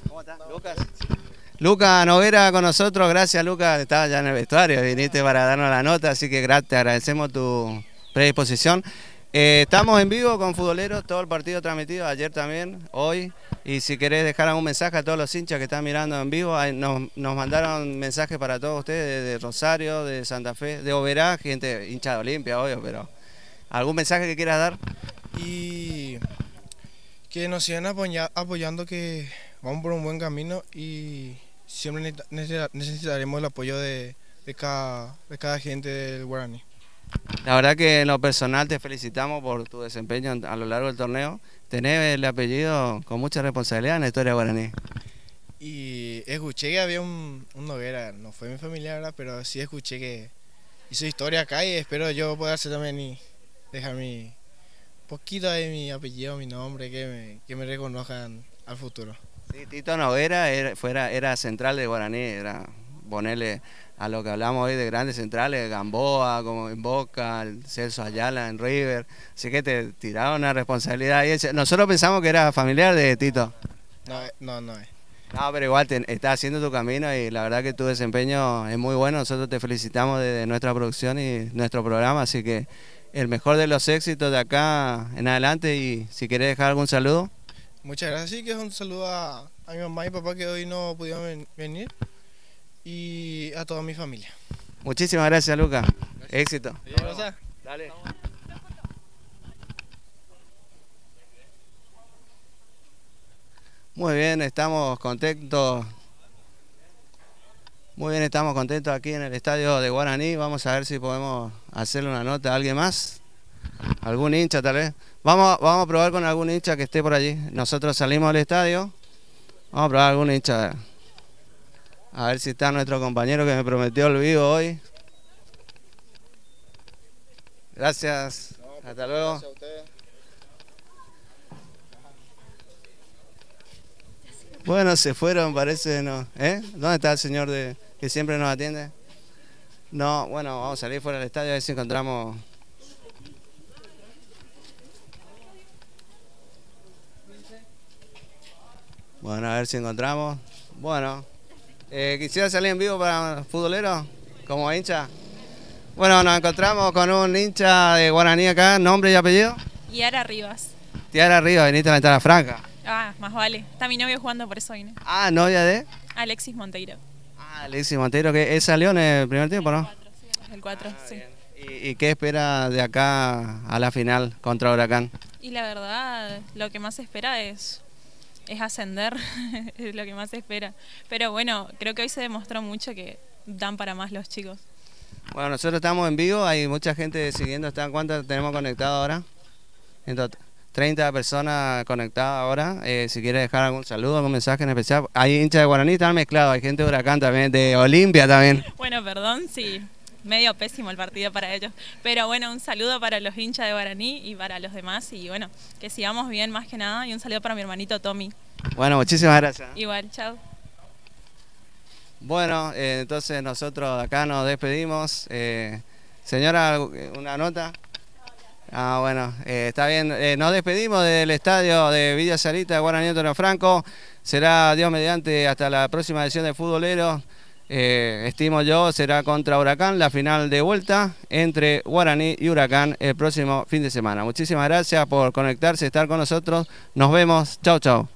¿Cómo estás? Lucas. Lucas Noguera con nosotros, gracias Lucas, estabas ya en el vestuario, viniste para darnos la nota, así que te agradecemos tu predisposición. Estamos en vivo con Futboleros, todo el partido transmitido, ayer también, hoy, y si querés dejar algún mensaje a todos los hinchas que están mirando en vivo, nos mandaron mensajes para todos ustedes de Rosario, de Santa Fe, de Oberá, gente hincha de Olimpia, obvio, pero ¿algún mensaje que quieras dar? Y que nos sigan apoyando, que vamos por un buen camino y siempre necesitaremos el apoyo de cada gente del Guaraní. La verdad que en lo personal te felicitamos por tu desempeño a lo largo del torneo. Tenés el apellido con mucha responsabilidad en la historia guaraní. Y escuché que había un Noguera, no fue mi familia, ¿verdad? Pero sí escuché que hizo historia acá y espero yo poder hacer también y dejar mi poquito de mi apellido, mi nombre, que me reconozcan al futuro. Sí, Tito Noguera era central de Guaraní, era ponerle a lo que hablamos hoy de grandes centrales, Gamboa, como en Boca, el Celso Ayala en River, así que te tiraron una responsabilidad. Nosotros pensamos que era familiar de Tito. No es. No, pero igual estás haciendo tu camino y la verdad que tu desempeño es muy bueno. Nosotros te felicitamos desde nuestra producción y nuestro programa, así que el mejor de los éxitos de acá en adelante. Y si querés dejar algún saludo. Muchas gracias, sí, que es un saludo a mi mamá y papá que hoy no pudieron venir y a toda mi familia. Muchísimas gracias, Lucas. Éxito. Dale. Muy bien, estamos contentos. Muy bien, estamos contentos aquí en el estadio de Guaraní. Vamos a ver si podemos hacerle una nota a alguien más. Algún hincha tal vez. Vamos a probar con algún hincha que esté por allí. Nosotros salimos del estadio. Vamos a probar algún hincha. A ver si está nuestro compañero que me prometió el vivo hoy. Gracias. Hasta luego. Gracias a ustedes. Bueno, se fueron, parece, ¿no? ¿Dónde está el señor que siempre nos atiende? No, bueno, vamos a salir fuera del estadio a ver si encontramos. Bueno, a ver si encontramos. Bueno, quisiera salir en vivo para futbolero, como hincha. Bueno, nos encontramos con un hincha de Guaraní acá, nombre y apellido. Yara Rivas. Tiara Rivas, viniste a la Ventana Franca. Ah, más vale. Está mi novio jugando, por eso vine. Ah, novia de. Alexis Monteiro. Ah, Alexis Montero, que él salió en el primer tiempo, ¿no? El 4, sí. ¿Y qué espera de acá a la final contra Huracán? Y la verdad, lo que más se espera es ascender, es lo que más se espera. Pero bueno, creo que hoy se demostró mucho que dan para más los chicos. Bueno, nosotros estamos en vivo, hay mucha gente siguiendo. ¿Cuántas tenemos conectadas ahora? En total, 30 personas conectadas ahora. Si quiere dejar algún saludo, algún mensaje en especial. Hay hinchas de Guaraní, están mezclados, hay gente de Huracán también, de Olimpia también. Bueno, perdón, sí, medio pésimo el partido para ellos. Pero bueno, un saludo para los hinchas de Guaraní y para los demás. Y bueno, que sigamos bien más que nada. Y un saludo para mi hermanito Tommy. Bueno, muchísimas gracias. Igual, chao. Bueno, entonces nosotros acá nos despedimos. Señora, ¿una nota? Ah, bueno, está bien. Nos despedimos del estadio de Villa Sarita de Guaraní Antonio Franco. Será, Dios mediante, hasta la próxima edición de Futbolero. Estimo yo, será contra Huracán, la final de vuelta entre Guaraní y Huracán el próximo fin de semana. Muchísimas gracias por conectarse, estar con nosotros. Nos vemos. Chau, chau.